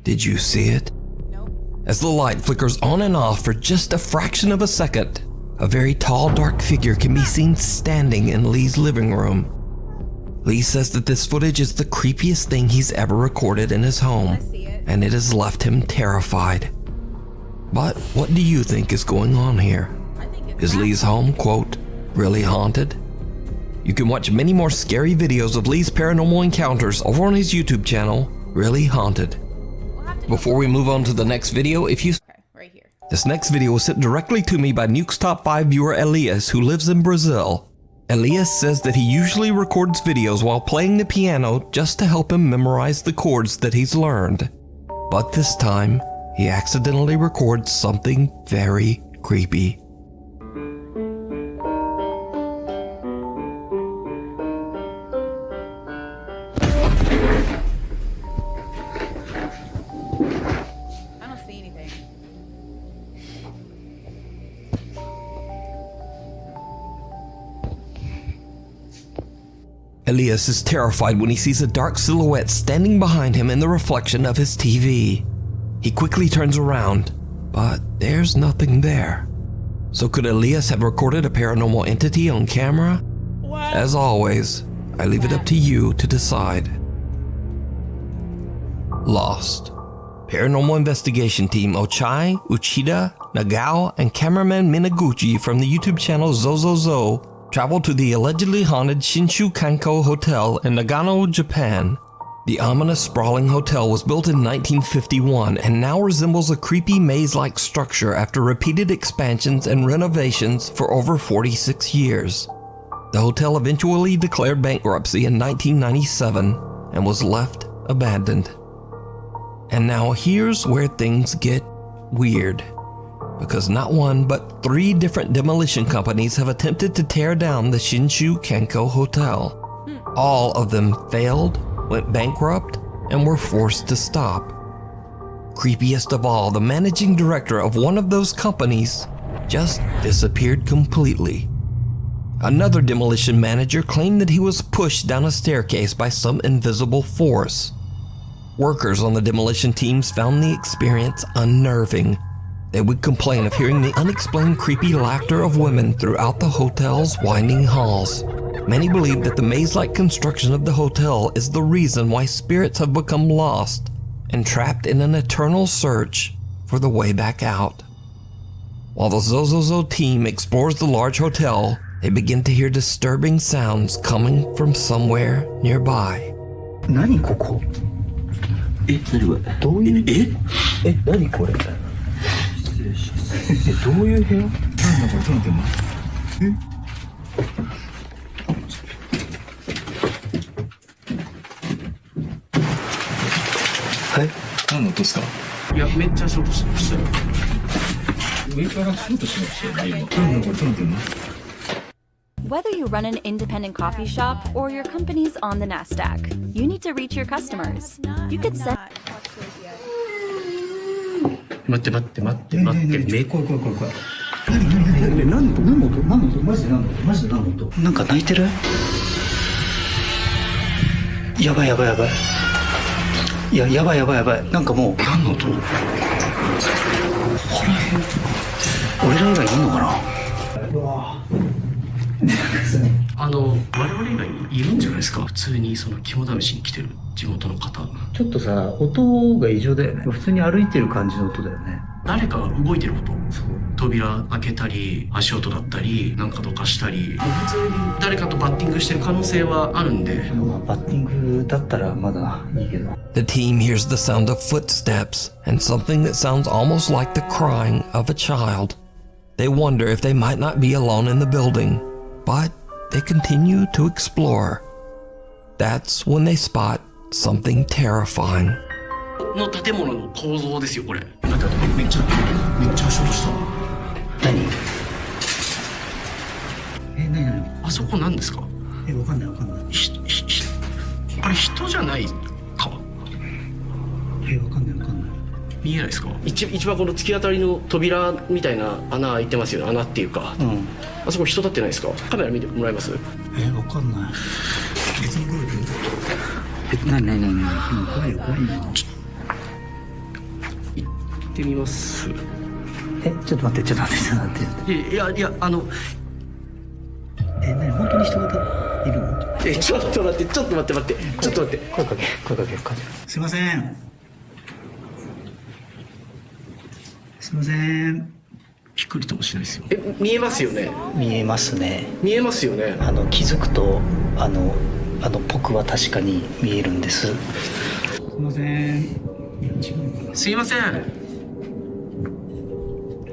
Did you see it? Nope. As the light flickers on and off for just a fraction of a second, a very tall, dark figure can be seen standing in Lee's living room. Lee says that this footage is the creepiest thing he's ever recorded in his home, and it has left him terrified. But what do you think is going on here? Is Lee's home, quote, really haunted? You can watch many more scary videos of Lee's paranormal encounters over on his YouTube channel, Really Haunted. Before we move on to the next video, Right here. This next video was sent directly to me by Nuke's Top 5 viewer Elias, who lives in Brazil. Elias says that he usually records videos while playing the piano just to help him memorize the chords that he's learned. But this time, he accidentally records something very creepy. I don't see anything. Elias is terrified when he sees a dark silhouette standing behind him in the reflection of his TV. He quickly turns around, but there's nothing there. So could Elias have recorded a paranormal entity on camera? What? As always, I leave it up to you to decide. Lost. Paranormal investigation team Ochai, Uchida, Nagao, and cameraman Minaguchi from the YouTube channel Zozozo traveled to the allegedly haunted Shinshu Kanko Hotel in Nagano, Japan. The ominous sprawling hotel was built in 1951 and now resembles a creepy maze-like structure after repeated expansions and renovations for over 46 years. The hotel eventually declared bankruptcy in 1997 and was left abandoned. And now here's where things get weird, because not one but 3 different demolition companies have attempted to tear down the Shinshu Kanko Hotel. All of them failed, went bankrupt, and were forced to stop. Creepiest of all, the managing director of one of those companies just disappeared completely. Another demolition manager claimed that he was pushed down a staircase by some invisible force. Workers on the demolition teams found the experience unnerving. They would complain of hearing the unexplained creepy laughter of women throughout the hotel's winding halls. Many believe that the maze-like construction of the hotel is the reason why spirits have become lost and trapped in an eternal search for the way back out. While the Zozozo team explores the large hotel, they begin to hear disturbing sounds coming from somewhere nearby. 何ここえ、何これどういうえ、何これ失礼しますどういう部屋なんだこれちょっと待ってはい何の音ですかいや、めっちゃショートしてましたよ上からショートしてましたよね今なんだこれちょっと待って Whether you run an independent coffee shop or your company's on the NASDAQ, you need to reach your customers. You could set. 待って待って待って待ってめ怖い怖い怖い怖い何の音マジで何の音マジで何の音なんか泣いてるやばいやばいやばいいややばいやばいやばいなんかもう何の音俺ら以外いんのかなうわ我々以外にいるんじゃないですか普通にその肝試しに来てる地元の方ちょっとさ音が異常だよね普通に歩いてる感じの音だよね誰かが動いてること扉開けたり足音だったりなんかどかしたり普通に誰かとバッティングしてる可能性はあるんでバッティングだったらまだいいけど The team hears the sound of footsteps and something that sounds almost like the crying of a child. They wonder if they might not be alone in the building, but they continue to explore. That's when they spot something terrifying. の建物の構造ですよこれ。めっちゃショートした。何？何？あそこ何ですか？わかんないわかんない。あれ人じゃないか？わかんないわかんない。見えないですか？一番この突き当たりの扉みたいな穴開いてますよね。穴っていうか、あそこ人立ってないですか？カメラ見てもらえます？わかんない。別のグループ。なに怖いよ。行ってみます。ちょっと待って。いや何本当に人がいるの？ちょっと待って。声かけ。すいません。びっくりともしないですよ。見えますよね？見えますね。気づくと僕は確かに見えるんです。すいません。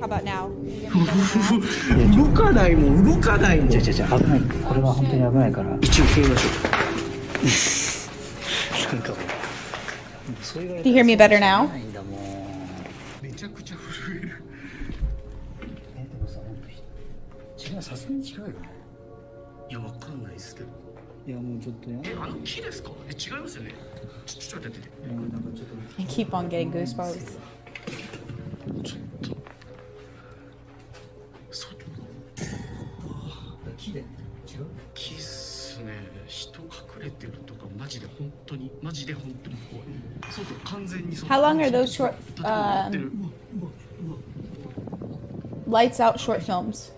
How about now? 動かないもん。違う危ない。これは本当に危ないから。一応決めましょう。Do you hear me better now? めちゃくちゃ震える。でもさ、さすがに違うよね。いや、わかんないですけど。いや、もうちょっとや。木ですか？違いますよね。ちょっと待って。I keep on getting goosebumps. 木っすね。人隠れてるとかマジで本当に怖い。外完全に。 How long are those short lights out short films?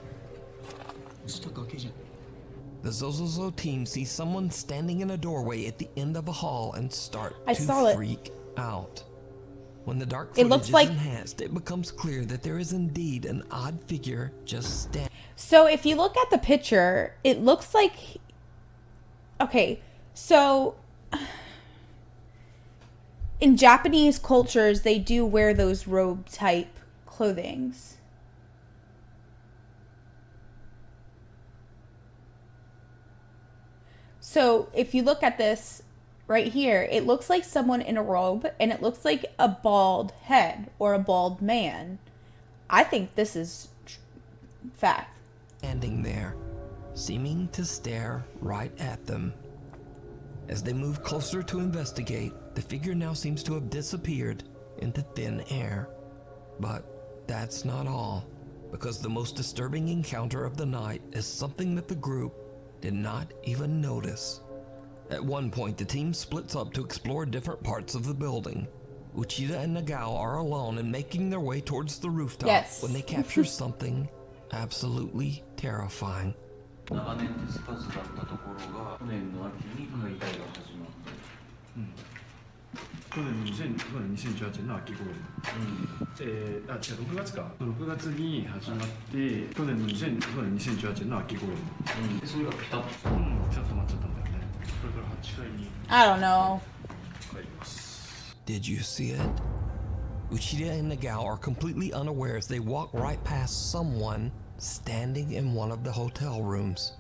The Zozozo team sees someone standing in a doorway at the end of a hall and start I to saw it. freak out. When the dark It footage looks is like- enhanced, it becomes clear that there is indeed an odd figure just standing. So if you look at the picture, it looks like, okay, so in Japanese cultures, they do wear those robe type clothings. So if you look at this right here, it looks like someone in a robe, and it looks like a bald head or a bald man. I think this is fact. Standing there, seeming to stare right at them. As they move closer to investigate, the figure now seems to have disappeared into thin air. But that's not all, because the most disturbing encounter of the night is something that the group did not even notice. At one point, the team splits up to explore different parts of the building. Uchida and Nagao are alone and making their way towards the rooftop when they capture something absolutely terrifying. 長年手つかずだったところが去年の秋に解体が始まった。去年2018年の秋頃に、違う6月か6月に始まって去年の2018年の秋頃に、それがピタッと止まっちゃったんだよね。それから8階に I don't know. 帰ります。 Did you see it? Uchida and Nagao are completely unaware as they walk right past someone standing in one of the hotel rooms.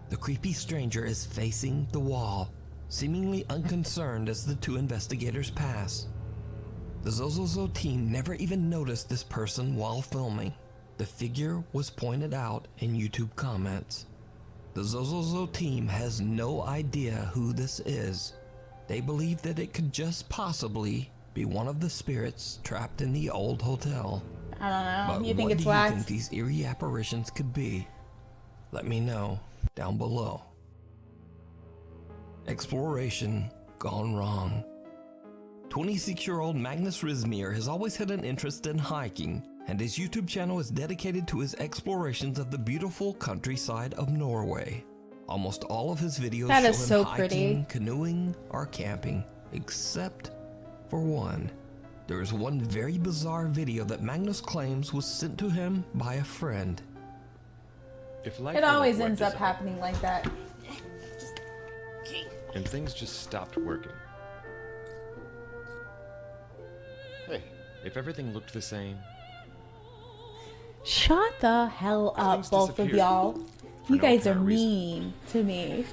The creepy stranger is facing the wall, seemingly unconcerned as the two investigators pass. The Zozozo team never even noticed this person while filming. The figure was pointed out in YouTube comments. The Zozozo team has no idea who this is. They believe that it could just possibly be one of the spirits trapped in the old hotel. I don't know. But You think what it's do you wax? think these eerie apparitions could be? Let me know down below. Exploration gone wrong. 26-year-old Magnus Rizmir has always had an interest in hiking, and his YouTube channel is dedicated to his explorations of the beautiful countryside of Norway. Almost all of his videos That show is him so hiking, pretty. canoeing, or camping, except for one. There is one very bizarre video that Magnus claims was sent to him by a friend. It always ends up happening like that. And things just stopped working. Hey, if everything looked the same. Shut the hell up, both of y'all. You guys are mean to me.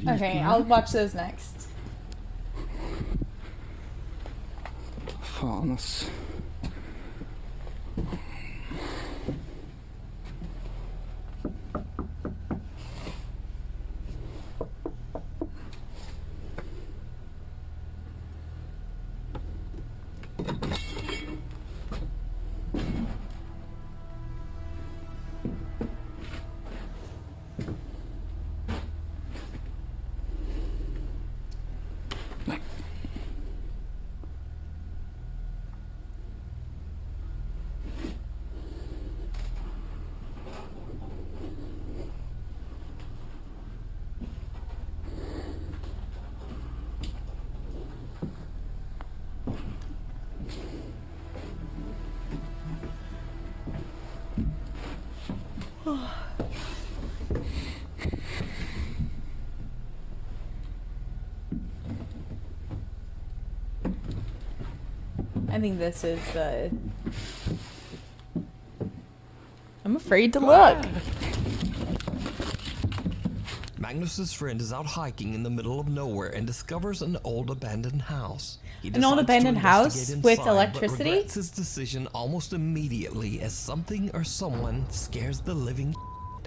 Okay, I'll watch those next. I think this is, I'm afraid to look. Magnus's friend is out hiking in the middle of nowhere and discovers an old abandoned house. An old abandoned house with electricity? But regrets his decision almost immediately as something or someone scares the living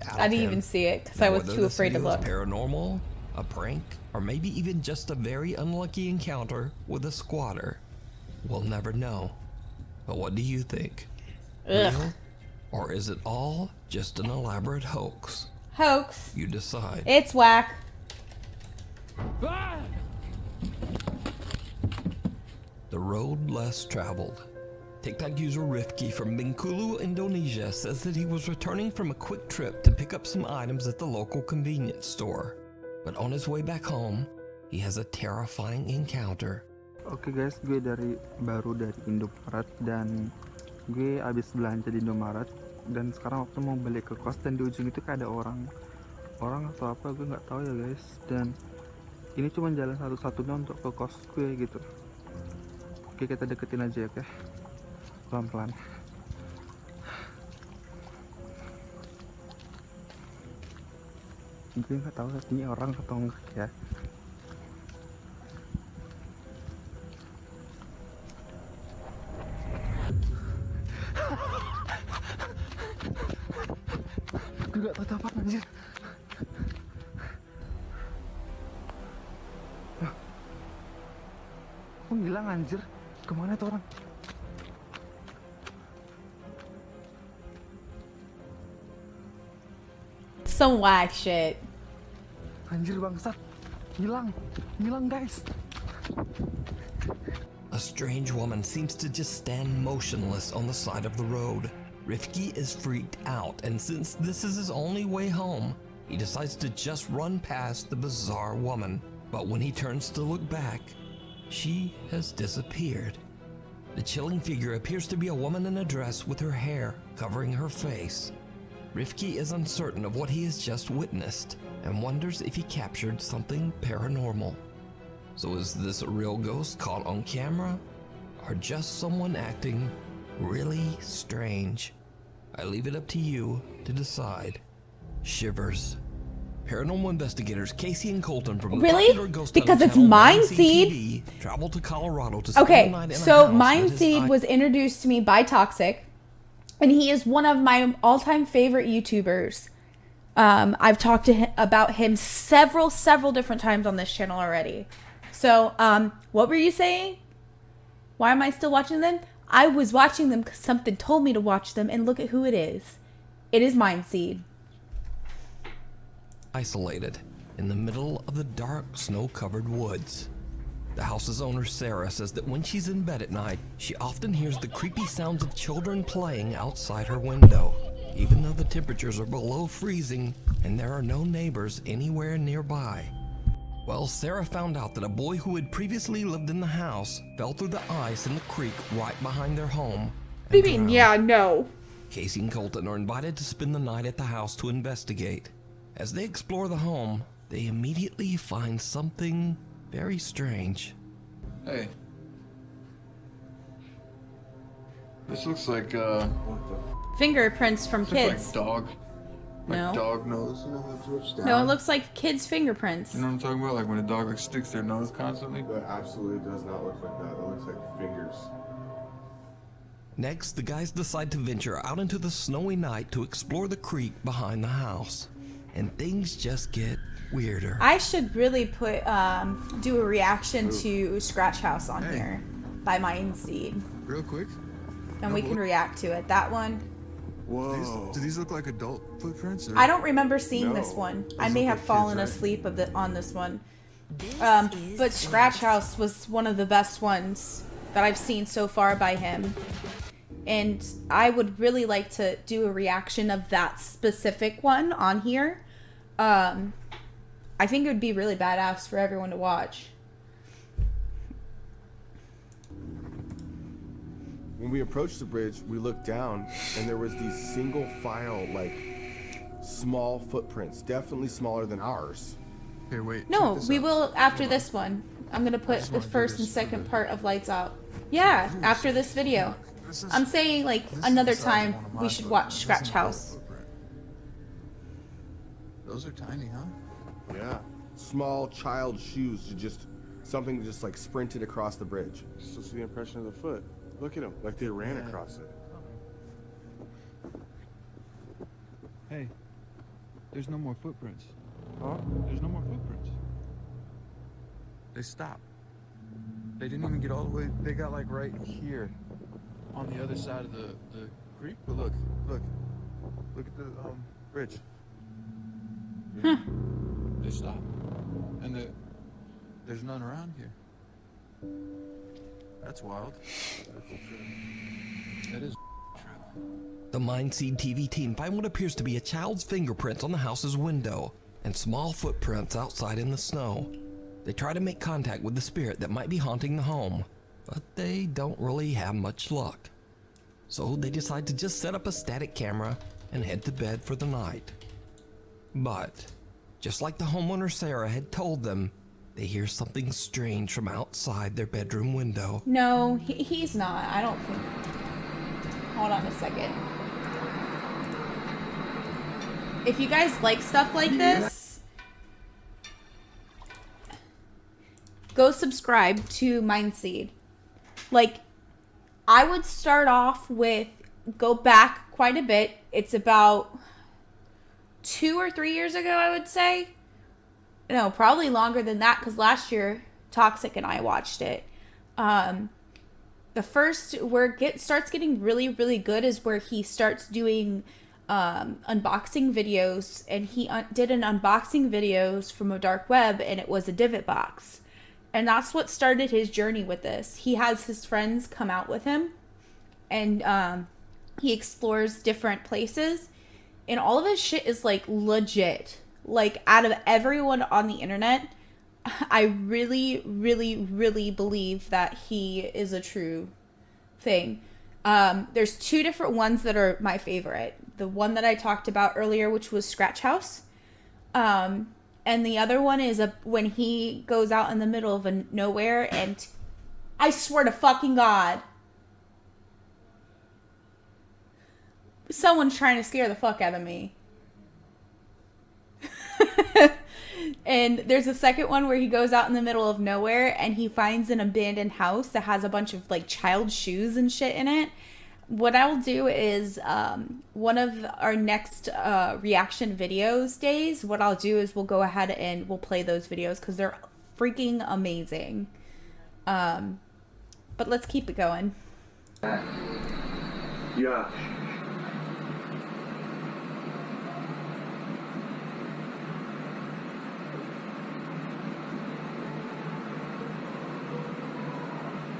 out of him. I didn't even see it because I was too afraid to look. Paranormal, a prank, or maybe even just a very unlucky encounter with a squatter. We'll never know. But what do you think? Ugh. Real? Or is it all just an elaborate hoax? Hoax. You decide. It's whack. The road less traveled. TikTok user Rifki from Bengkulu, Indonesia says that he was returning from a quick trip to pick up some items at the local convenience store. But on his way back home, he has a terrifying encounter. Oke guys, gue baru dari Indomaret dan gue abis belanja di Indomaret dan sekarang waktu mau balik ke kos dan di ujung itu kayak ada orang atau apa gue nggak tahu ya guys, dan ini cuma jalan satu-satunya untuk ke kos gue gitu. Oke, kita deketin aja ya, oke? Pelan-pelan. Gue nggak tahu ini orang atau enggak ya. Gue gak tau apa anjir. Kok hilang anjir? Kemana tuh orang? Some whack shit. Anjir bangsat. Hilang guys. A strange woman seems to just stand motionless on the side of the road. Rifki is freaked out, and since this is his only way home, he decides to just run past the bizarre woman. But when he turns to look back, she has disappeared. The chilling figure appears to be a woman in a dress with her hair covering her face. Rifki is uncertain of what he has just witnessed and wonders if he captured something paranormal. So is this a real ghost caught on camera, or just someone acting really strange? I leave it up to you to decide. Shivers. Paranormal investigators Casey and Colton from the popular ghost because it's channel Mindseed travel to Colorado to spend okay the night in so a house Mindseed was introduced to me by Toxic, and he is one of my all-time favorite YouTubers. I've talked to him about him several different times on this channel already. So what were you saying? Why am I still watching them? I was watching them because something told me to watch them, and look at who it is. It is Mindseed. Isolated in the middle of the dark, snow-covered woods. The house's owner, Sarah, says that when she's in bed at night, she often hears the creepy sounds of children playing outside her window, even though the temperatures are below freezing and there are no neighbors anywhere nearby. Well, Sarah found out that a boy who had previously lived in the house fell through the ice in the creek right behind their home. What do you mean? Yeah, no. Casey and Colton are invited to spend the night at the house to investigate. As they explore the home, they immediately find something very strange. Hey. This looks like, Fingerprints from kids. Like dog. No. Like dog nose. No, it looks like kids' fingerprints. You know what I'm talking about? Like when a dog like sticks their nose constantly? That absolutely does not look like that. It looks like fingers. Next, the guys decide to venture out into the snowy night to explore the creek behind the house. And things just get weirder. I should really put do a reaction to Scratch House on here by Mindseed. Real quick. And we can react to it. That one. Whoa. Do these look like adult footprints? Or? I don't remember seeing this one. I may have fallen asleep on this one. But Scratch House was one of the best ones that I've seen so far by him. And I would really like to do a reaction of that specific one on here. I think it would be really badass for everyone to watch. When we approached the bridge, we looked down and there was these single file, like, small footprints, definitely smaller than ours. Okay, wait. No, we will after this one. I'm gonna put the first and second part of Lights Out. Yeah, after this video. I'm saying like another time we should watch Scratch House. Those are tiny, huh? Yeah. Small child shoes to just something just like sprinted across the bridge. Just to see the impression of the foot. Look at them, like they ran across it. Hey, there's no more footprints. Huh? There's no more footprints. They stopped. They didn't even get all the way. They got like right here, on the other side of the creek. But look at the bridge. Huh. They stopped, and there's none around here. That's wild. That is. The Mindseed TV team find what appears to be a child's fingerprints on the house's window and small footprints outside in the snow. They try to make contact with the spirit that might be haunting the home, but they don't really have much luck. So they decide to just set up a static camera and head to bed for the night. But, just like the homeowner Sarah had told them, they hear something strange from outside their bedroom window. No, he's not. I don't think. Hold on a second. If you guys like stuff like this, go subscribe to Mindseed. Like, I would start off with, go back quite a bit. It's about 2 or 3 years ago, I would say. No, probably longer than that, because last year Toxic and I watched it. The first where it starts getting really, really good is where he starts doing unboxing videos, and he did an unboxing videos from a dark web, and it was a divot box. And that's what started his journey with this. He has his friends come out with him, and he explores different places, and all of his shit is like legit. Like, out of everyone on the internet, I really, really, really believe that he is a true thing. There's 2 different ones that are my favorite. The one that I talked about earlier, which was Scratch House. And the other one is when he goes out in the middle of nowhere, and I swear to fucking God, someone's trying to scare the fuck out of me. And there's a second one where he goes out in the middle of nowhere and he finds an abandoned house that has a bunch of like child shoes and shit in it. What I'll do is one of our next reaction videos days, what I'll do is we'll go ahead and we'll play those videos because they're freaking amazing. But let's keep it going. Yeah.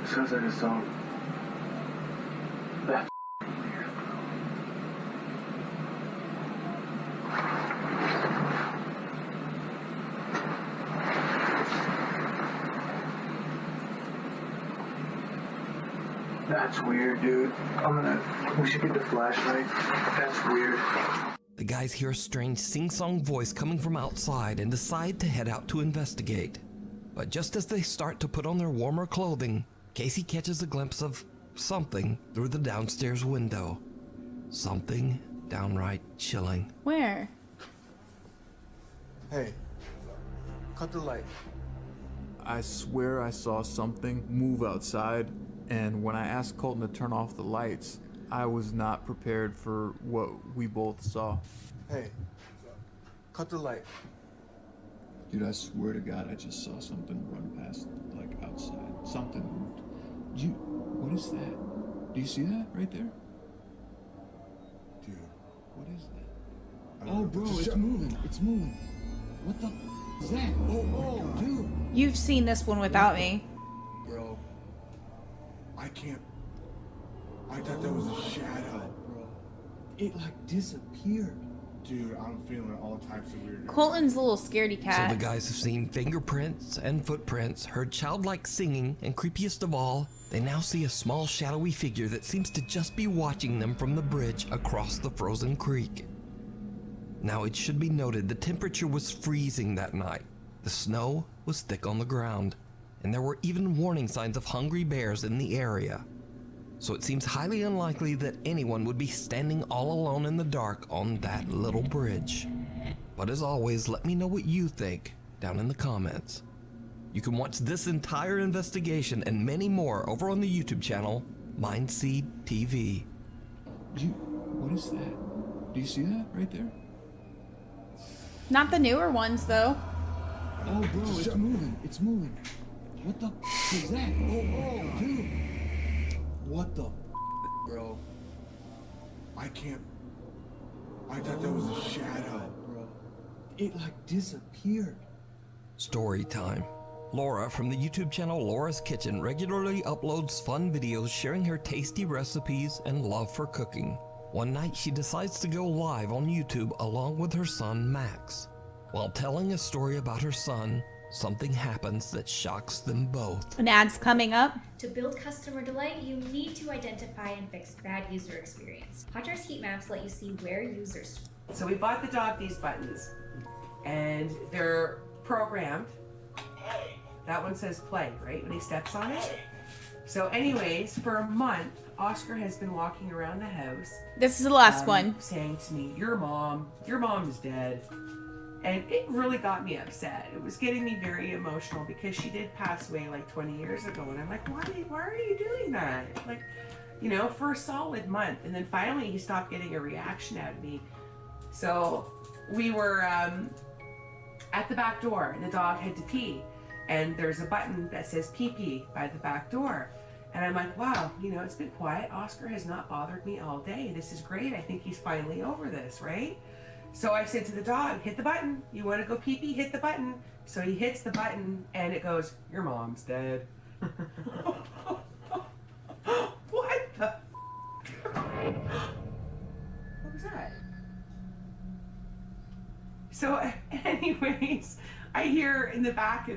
Sounds like a song. That's weird, bro. That's weird, dude. We should get the flashlight. That's weird. The guys hear a strange sing-song voice coming from outside and decide to head out to investigate. But just as they start to put on their warmer clothing, Casey catches a glimpse of something through the downstairs window. Something downright chilling. Where? Hey, cut the light. I swear I saw something move outside, and when I asked Colton to turn off the lights, I was not prepared for what we both saw. Hey, cut the light. Dude, I swear to God, I just saw something run past, like, outside. Something moved. What is that? Do you see that right there? Dude, what is that? Oh, bro, it's moving. It's moving. What the is that? Oh, dude. You've seen this one without me. Bro, I can't. I thought that was a shadow. Bro, it like disappeared. Dude, I'm feeling all types of weird. Colton's a little scaredy cat. So the guys have seen fingerprints and footprints, heard childlike singing, and creepiest of all, they now see a small shadowy figure that seems to just be watching them from the bridge across the frozen creek. Now it should be noted the temperature was freezing that night, The snow was thick on the ground, and there were even warning signs of hungry bears in the area. So it seems highly unlikely that anyone would be standing all alone in the dark on that little bridge. But as always, let me know what you think down in the comments. You can watch this entire investigation and many more over on the YouTube channel, Mindseed TV. What is that? Do you see that right there? Not the newer ones, though. Oh, bro, it's moving. It's moving. What the is that? Oh, dude. What the bro? I can't. I thought that was a shadow, bro. It like disappeared. Story time. Laura from the YouTube channel Laura's Kitchen regularly uploads fun videos sharing her tasty recipes and love for cooking. One night she decides to go live on YouTube along with her son Max. While telling a story about her son, something happens that shocks them both. An ad's coming up. To build customer delight, you need to identify and fix bad user experience. Hotjar's heat maps let you see where users... So we bought the dog these buttons, and they're programmed. That one says play, right, when he steps on it? So anyways, for a month, Oscar has been walking around the house. This is the last one. Saying to me, your mom is dead. And it really got me upset. It was getting me very emotional because she did pass away like 20 years ago. And I'm like, why are you doing that? Like, you know, for a solid month. And then finally he stopped getting a reaction out of me. So we were at the back door and the dog had to pee. And there's a button that says pee pee by the back door. And I'm like, wow, you know, it's been quiet. Oscar has not bothered me all day. This is great. I think he's finally over this, right? So I said to the dog, hit the button. You want to go pee pee? Hit the button. So he hits the button and it goes, your mom's dead. What the? What was that? So anyways, I hear in the back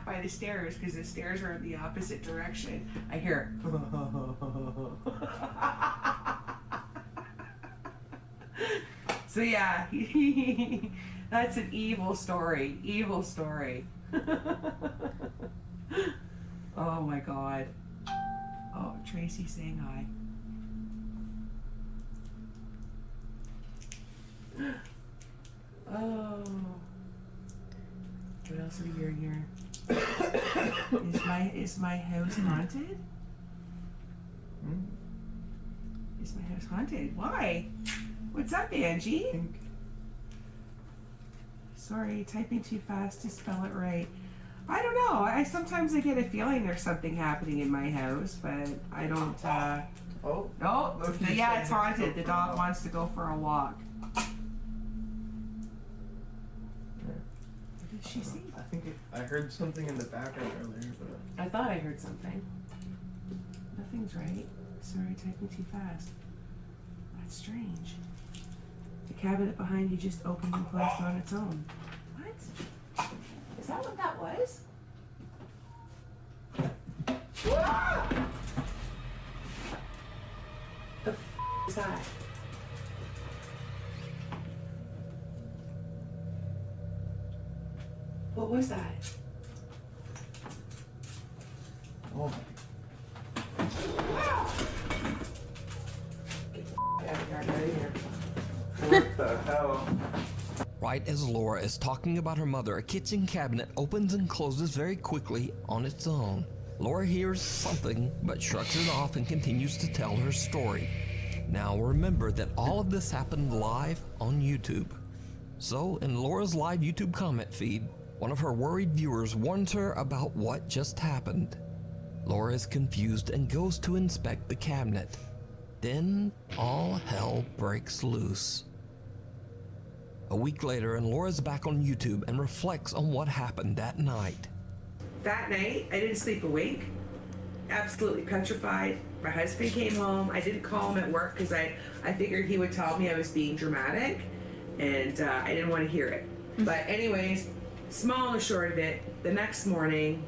by the stairs, because the stairs are in the opposite direction, I hear so yeah, that's an evil story. Evil story. Oh my god. Oh, Tracy saying hi. Oh. What else are we hearing here? Is my house haunted? Is my house haunted? Why? What's up, Angie? Sorry, typing too fast to spell it right. I don't know. Sometimes I get a feeling there's something happening in my house, but I don't. Oh, yeah, it's haunted. The dog wants to go for a walk. What did she see? I heard something in the background earlier, but I thought I heard something. Nothing's right. Sorry, typing too fast. That's strange. The cabinet behind you just opened and closed on its own. What? Is that what that was? Ah! The f is that? What was that? oh, Get the f out of here. what the hell? Right as Laura is talking about her mother, a kitchen cabinet opens and closes very quickly on its own. Laura hears something, but shrugs it off and continues to tell her story. Now remember that all of this happened live on YouTube. So, in Laura's live YouTube comment feed, one of her worried viewers warns her about what just happened. Laura is confused and goes to inspect the cabinet. Then, all hell breaks loose. A week later, and Laura's back on YouTube and reflects on what happened that night. That night, I didn't sleep a wink. Absolutely petrified. My husband came home. I didn't call him at work because I figured he would tell me I was being dramatic, and I didn't want to hear it. But anyways, small and short of it, the next morning,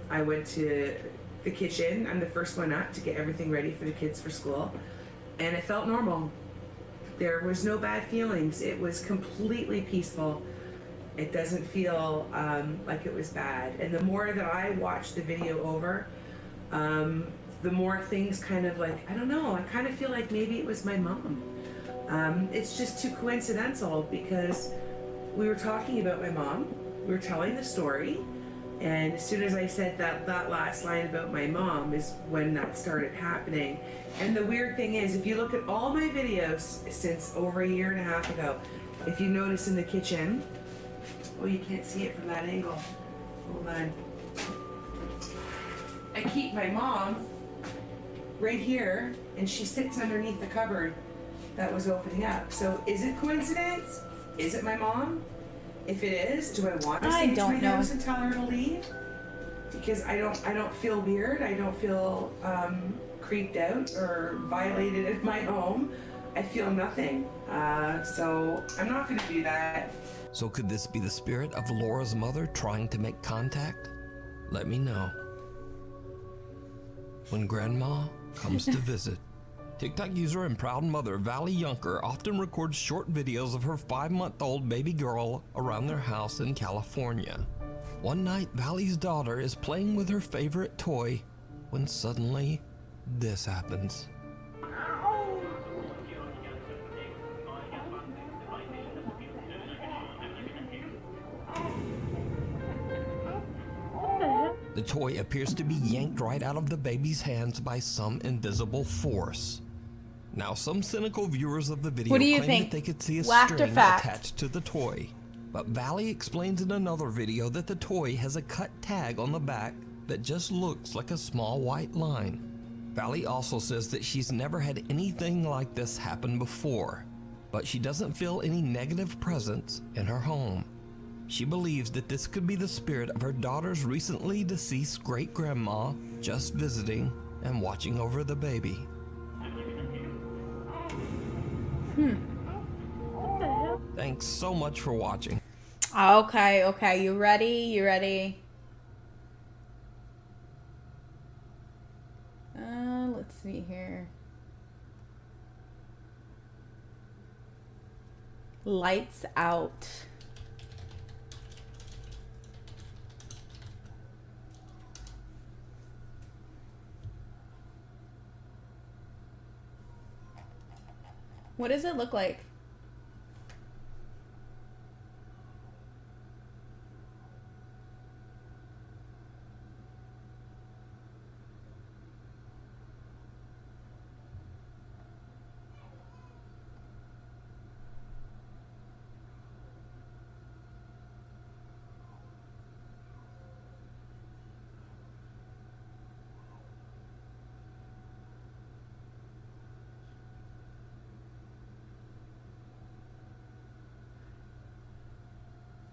I went to the kitchen. I'm the first one up to get everything ready for the kids for school, and it felt normal. There was no bad feelings. It was completely peaceful. It doesn't feel like it was bad. And the more that I watch the video over, the more things kind of like, I don't know, I kind of feel like maybe it was my mom. It's just too coincidental because we were talking about my mom, we were telling the story, and as soon as I said that last line about my mom is when that started happening. And the weird thing is, if you look at all my videos since over a year and a half ago, if you notice in the kitchen, oh, you can't see it from that angle. Hold on. I keep my mom right here, and she sits underneath the cupboard that was opening up. So is it coincidence? Is it my mom? If it is, do I want to stay in my house and tell her to leave? Because I don't feel weird. I don't feel creeped out or violated in my home. I feel nothing. So I'm not going to do that. So could this be the spirit of Laura's mother trying to make contact? Let me know. When Grandma comes to visit. TikTok user and proud mother Valley Yunker often records short videos of her 5-month-old baby girl around their house in California. One night, Valley's daughter is playing with her favorite toy when suddenly this happens. The toy appears to be yanked right out of the baby's hands by some invisible force. Now, some cynical viewers of the video claim that they could see a string attached to the toy. But Valley explains in another video that the toy has a cut tag on the back that just looks like a small white line. Valley also says that she's never had anything like this happen before, but she doesn't feel any negative presence in her home. She believes that this could be the spirit of her daughter's recently deceased great-grandma just visiting and watching over the baby. Thanks so much for watching. Okay, you ready? You ready? Let's see here. Lights out. What does it look like?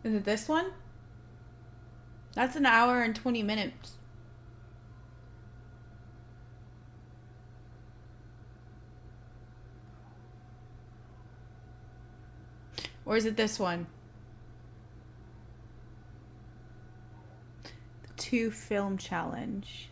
Is it this one? That's an hour and 20 minutes. Or is it this one? The 2 film challenge.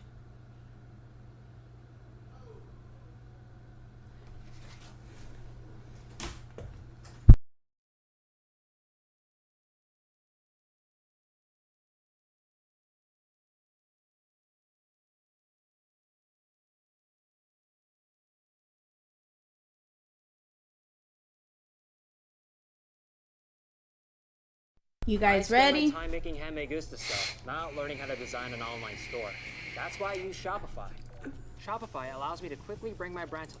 You guys ready? I spend my time making handmade Gusta stuff, not learning how to design an online store. That's why I use Shopify. Shopify allows me to quickly bring my brand to...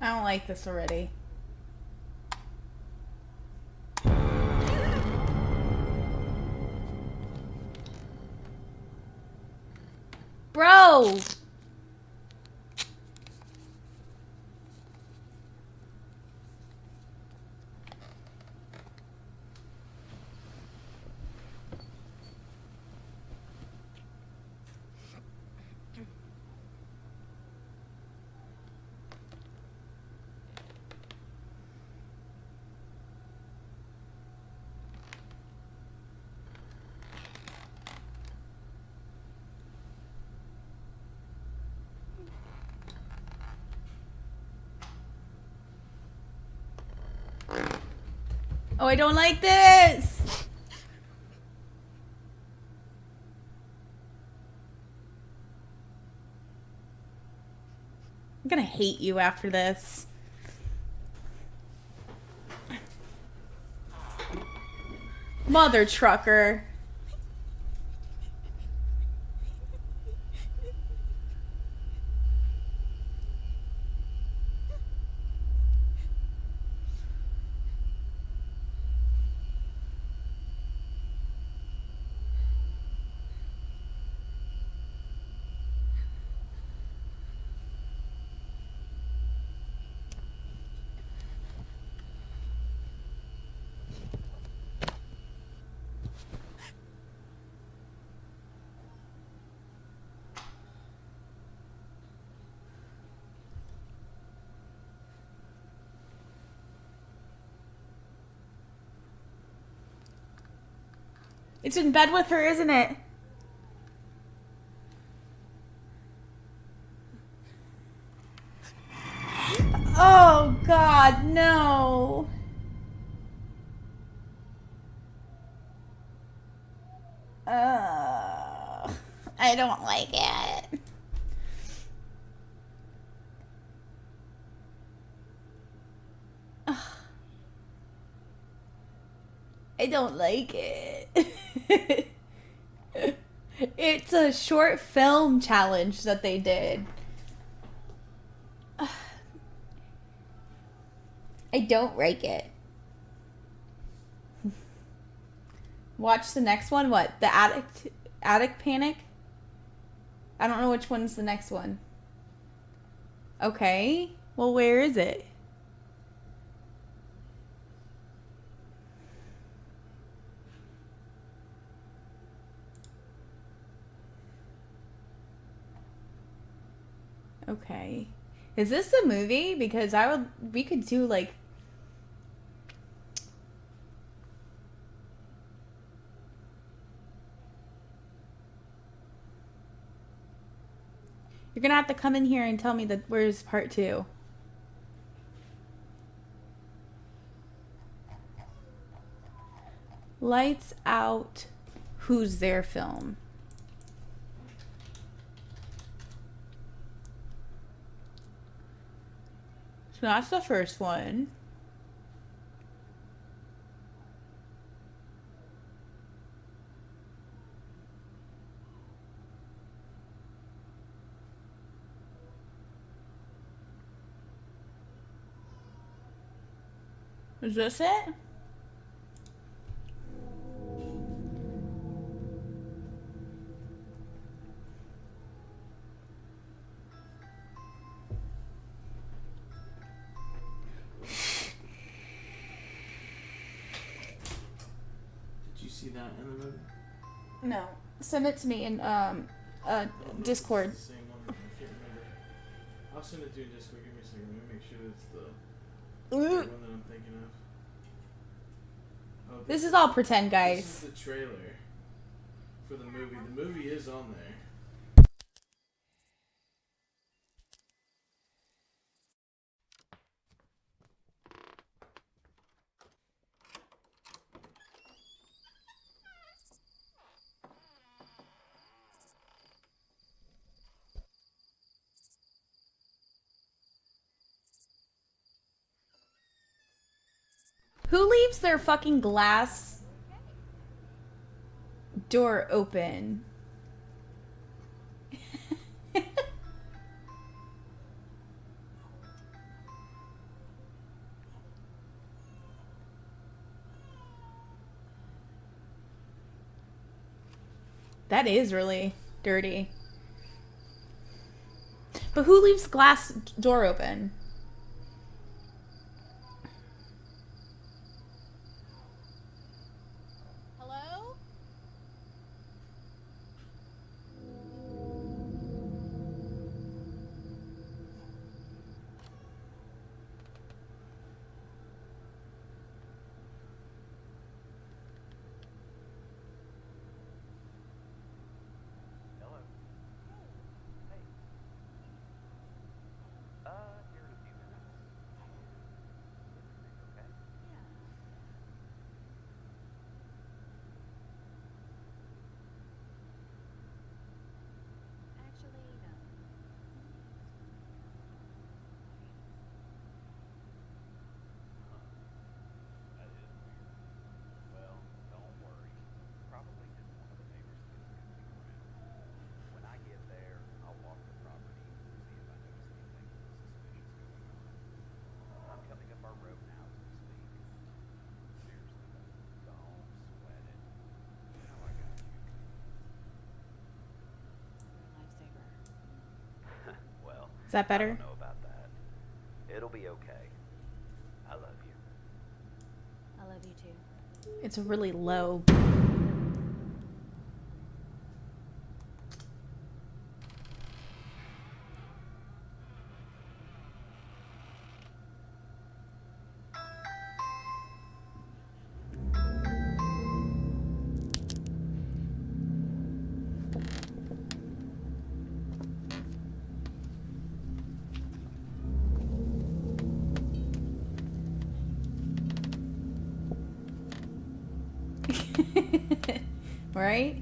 I don't like this already. Bro! Oh, I don't like this. I'm gonna hate you after this. Mother trucker. It's in bed with her, isn't it? Oh God, no. I don't like it. Ugh. I don't like it. It's a short film challenge that they did. I don't like it. Watch the next one. What? The attic panic? I don't know which one's the next one. Okay. Well, where is it? Okay. Is this a movie? Because we could do like you're gonna have to come in here and tell me that where's part 2. Lights Out. Who's There film. So that's the first one. Is this it? Did you see that in the movie? No. Send it to me in Discord. It's the same one. I can't remember. I'll send it to you in Discord. Give me a second. Let me make sure it's the one that I'm thinking of. Oh, This is all pretend, guys. This is the trailer for the movie. The movie is on there. Who leaves their fucking glass door open? That is really dirty. But who leaves glass door open? Hello? Is that better? I don't know about that. It'll be okay. I love you. I love you too. It's really low. Right?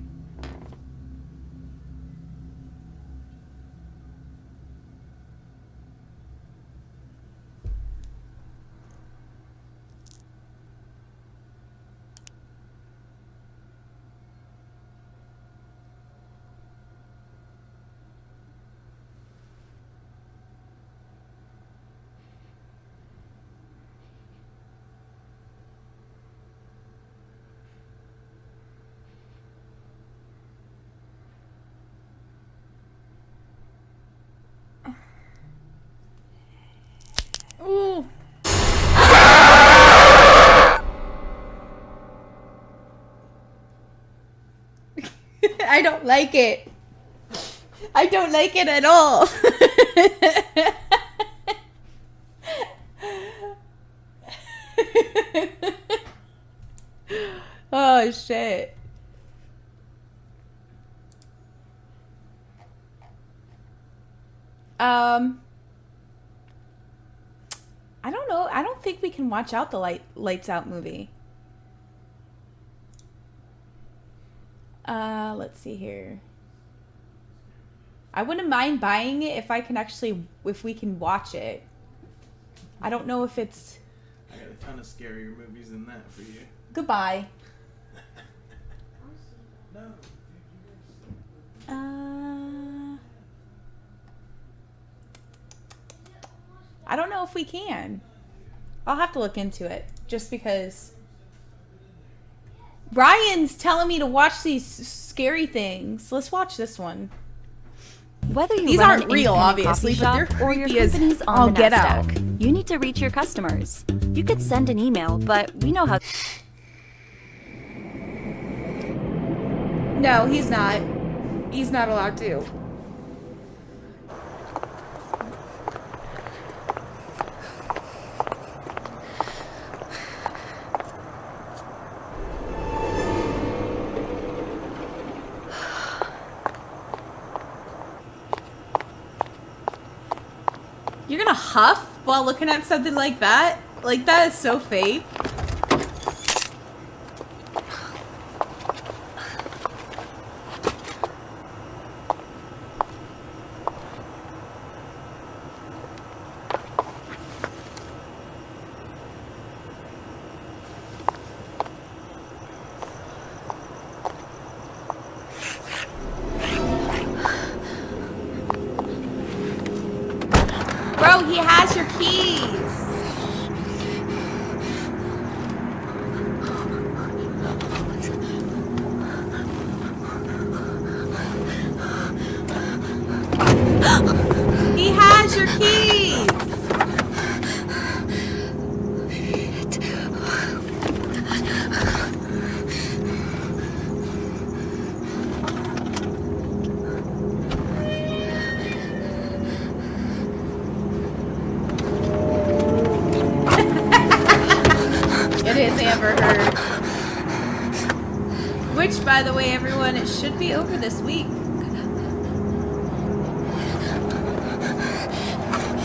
Ooh. I don't like it. I don't like it at all. Oh shit. I don't know. I don't think we can watch out the Lights Out movie. Let's see here. I wouldn't mind buying it if I can actually, if we can watch it. I don't know if it's... I got a ton of scarier movies than that for you. Goodbye. I don't know if we can. I'll have to look into it just because Brian's telling me to watch these scary things. Let's watch this one. Whether you These run aren't an real, independent obviously, coffee but they're shop or your creepy as company's all on the get out. NASDAQ, you need to reach your customers. You could send an email, but we know how. No, he's not. He's not allowed to. You're gonna huff while looking at something like that? Like, that is so fake. Bro, he has your keys. He has your keys. It is Amber Heard. Which, by the way, everyone, it should be over this week.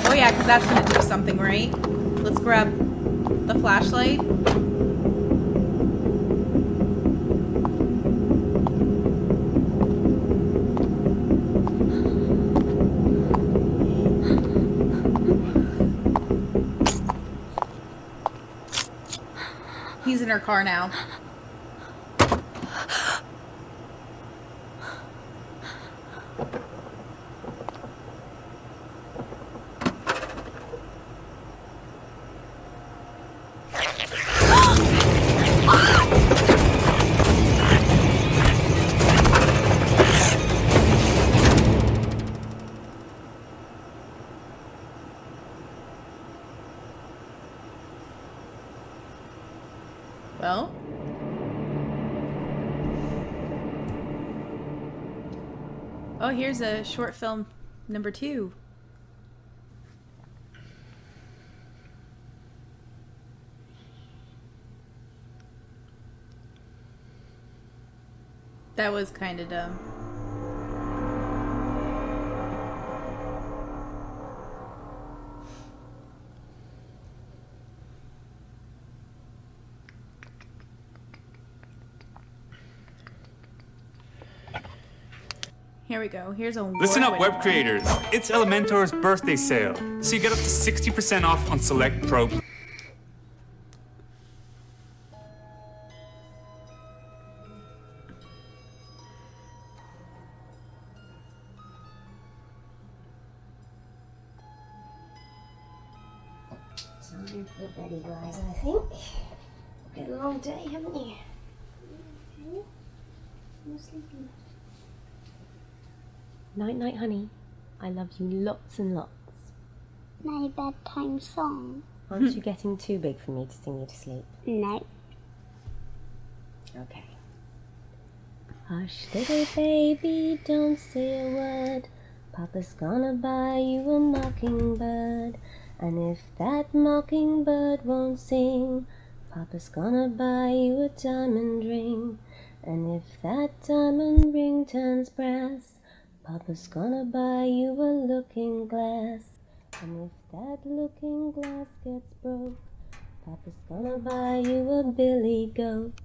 Oh yeah, because that's going to do something, right? Let's grab the flashlight. He's in her car now. Oh? Oh, here's a short film number 2. That was kind of dumb. Here we go. Here's a Listen up, web creators. It's Elementor's birthday sale, so you get up to 60% off on select Pro. Time for the beddy guys, I think. Been a long day, haven't you? You're sleeping. Night night, honey. I love you lots and lots. My bedtime song. Aren't you getting too big for me to sing you to sleep? No. Okay. Hush, little baby, don't say a word. Papa's gonna buy you a mockingbird. And if that mockingbird won't sing, Papa's gonna buy you a diamond ring. And if that diamond ring turns brass, Papa's gonna buy you a looking glass. And if that looking glass gets broke, Papa's gonna buy you a billy goat.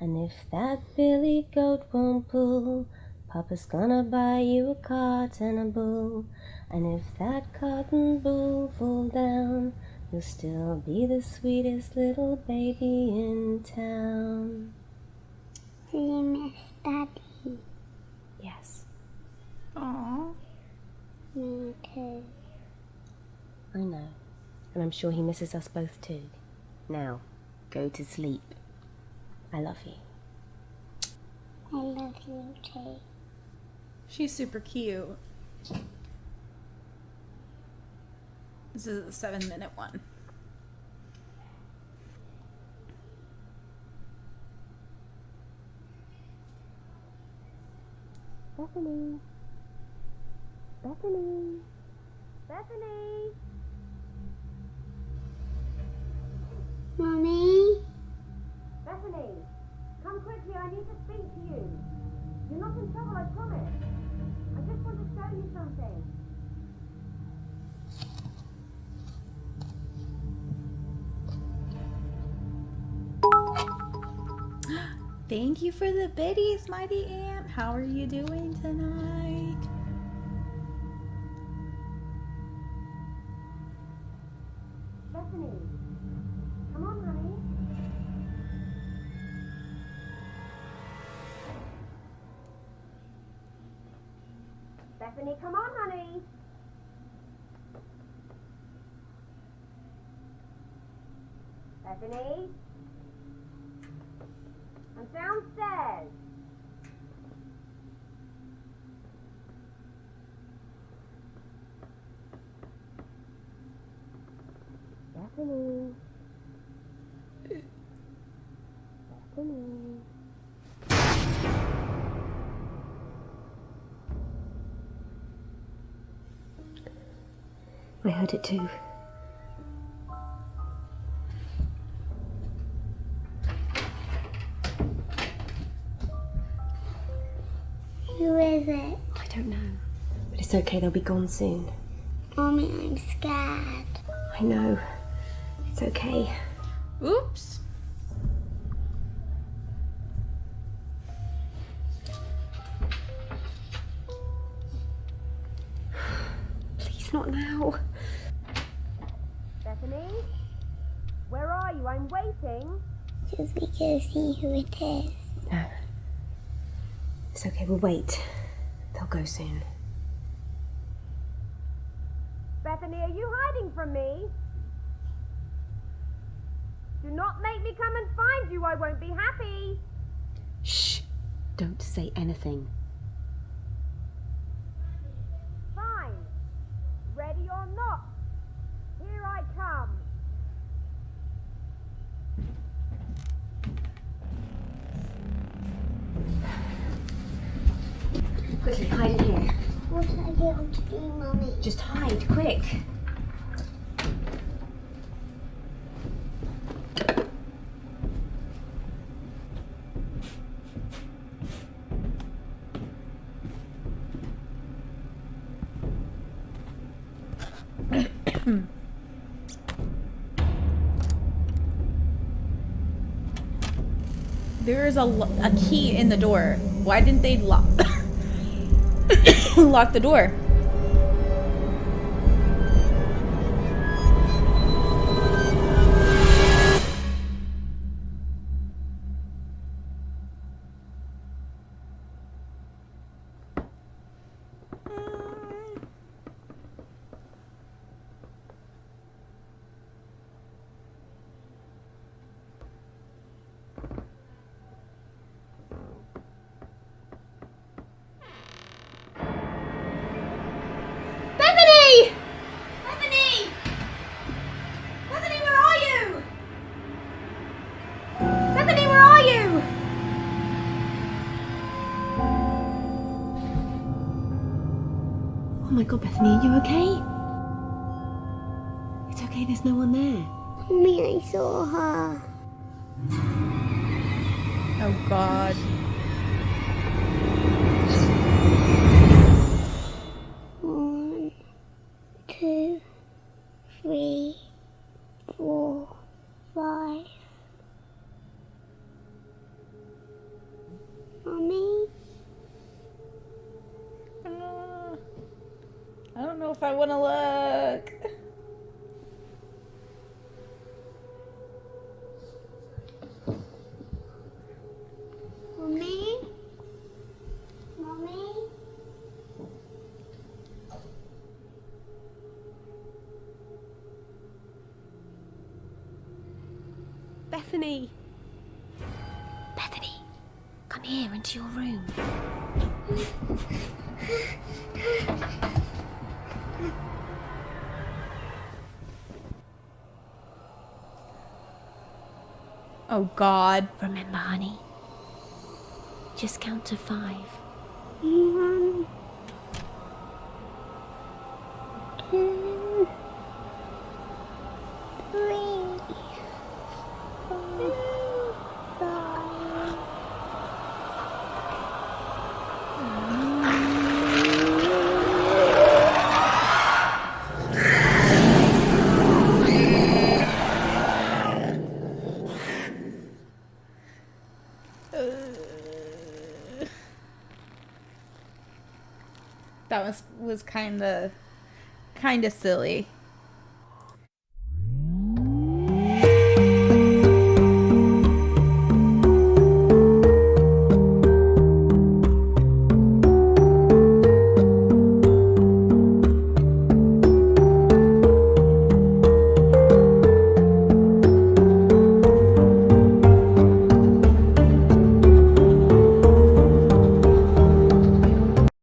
And if that billy goat won't pull, Papa's gonna buy you a cart and a bull. And if that cart and bull fall down, you'll still be the sweetest little baby in town. Do you miss Daddy? Yes. Aww. Me too. I know. And I'm sure he misses us both too. Now, go to sleep. I love you. I love you too. She's super cute. This is a 7-minute one. Bethany. Bethany. Bethany. Mommy? Bethany. Come quickly, I need to speak to you. You're not in trouble, I promise. I just want to show you something. Thank you for the biddies, Mighty Aunt. How are you doing tonight? Bethany. Come on, honey. Bethany, come on, honey. Bethany? I'm downstairs. Bethany. Bethany. I heard it too. Who is it? I don't know. But it's okay, they'll be gone soon. Mommy, I'm scared. I know. It's okay. Oops. Please, not now. Bethany? Where are you? I'm waiting. Should we go see who it is? No. It's okay, we'll wait. They'll go soon. Bethany, are you hiding from me? Do not make me come and find you. I won't be happy. Shh. Don't say anything. Fine. Ready or not, here I come. Quickly, hide in here. What are I going to do, Mummy? Just hide, quick. There is a key in the door. Why didn't they lock lock the door? Bethany! Bethany! Bethany, where are you? Bethany, where are you? Oh my god, Bethany, are you okay? It's okay, there's no one there. Mummy, I saw her. Oh god. One, two, three, 4, 5. Mummy? I don't know if I want to look. Mummy? Mummy? Bethany! Bethany, come here into your room. Oh god. Remember, honey, just count to 5. 1, 2, 3, 4, 5. That was kind of silly.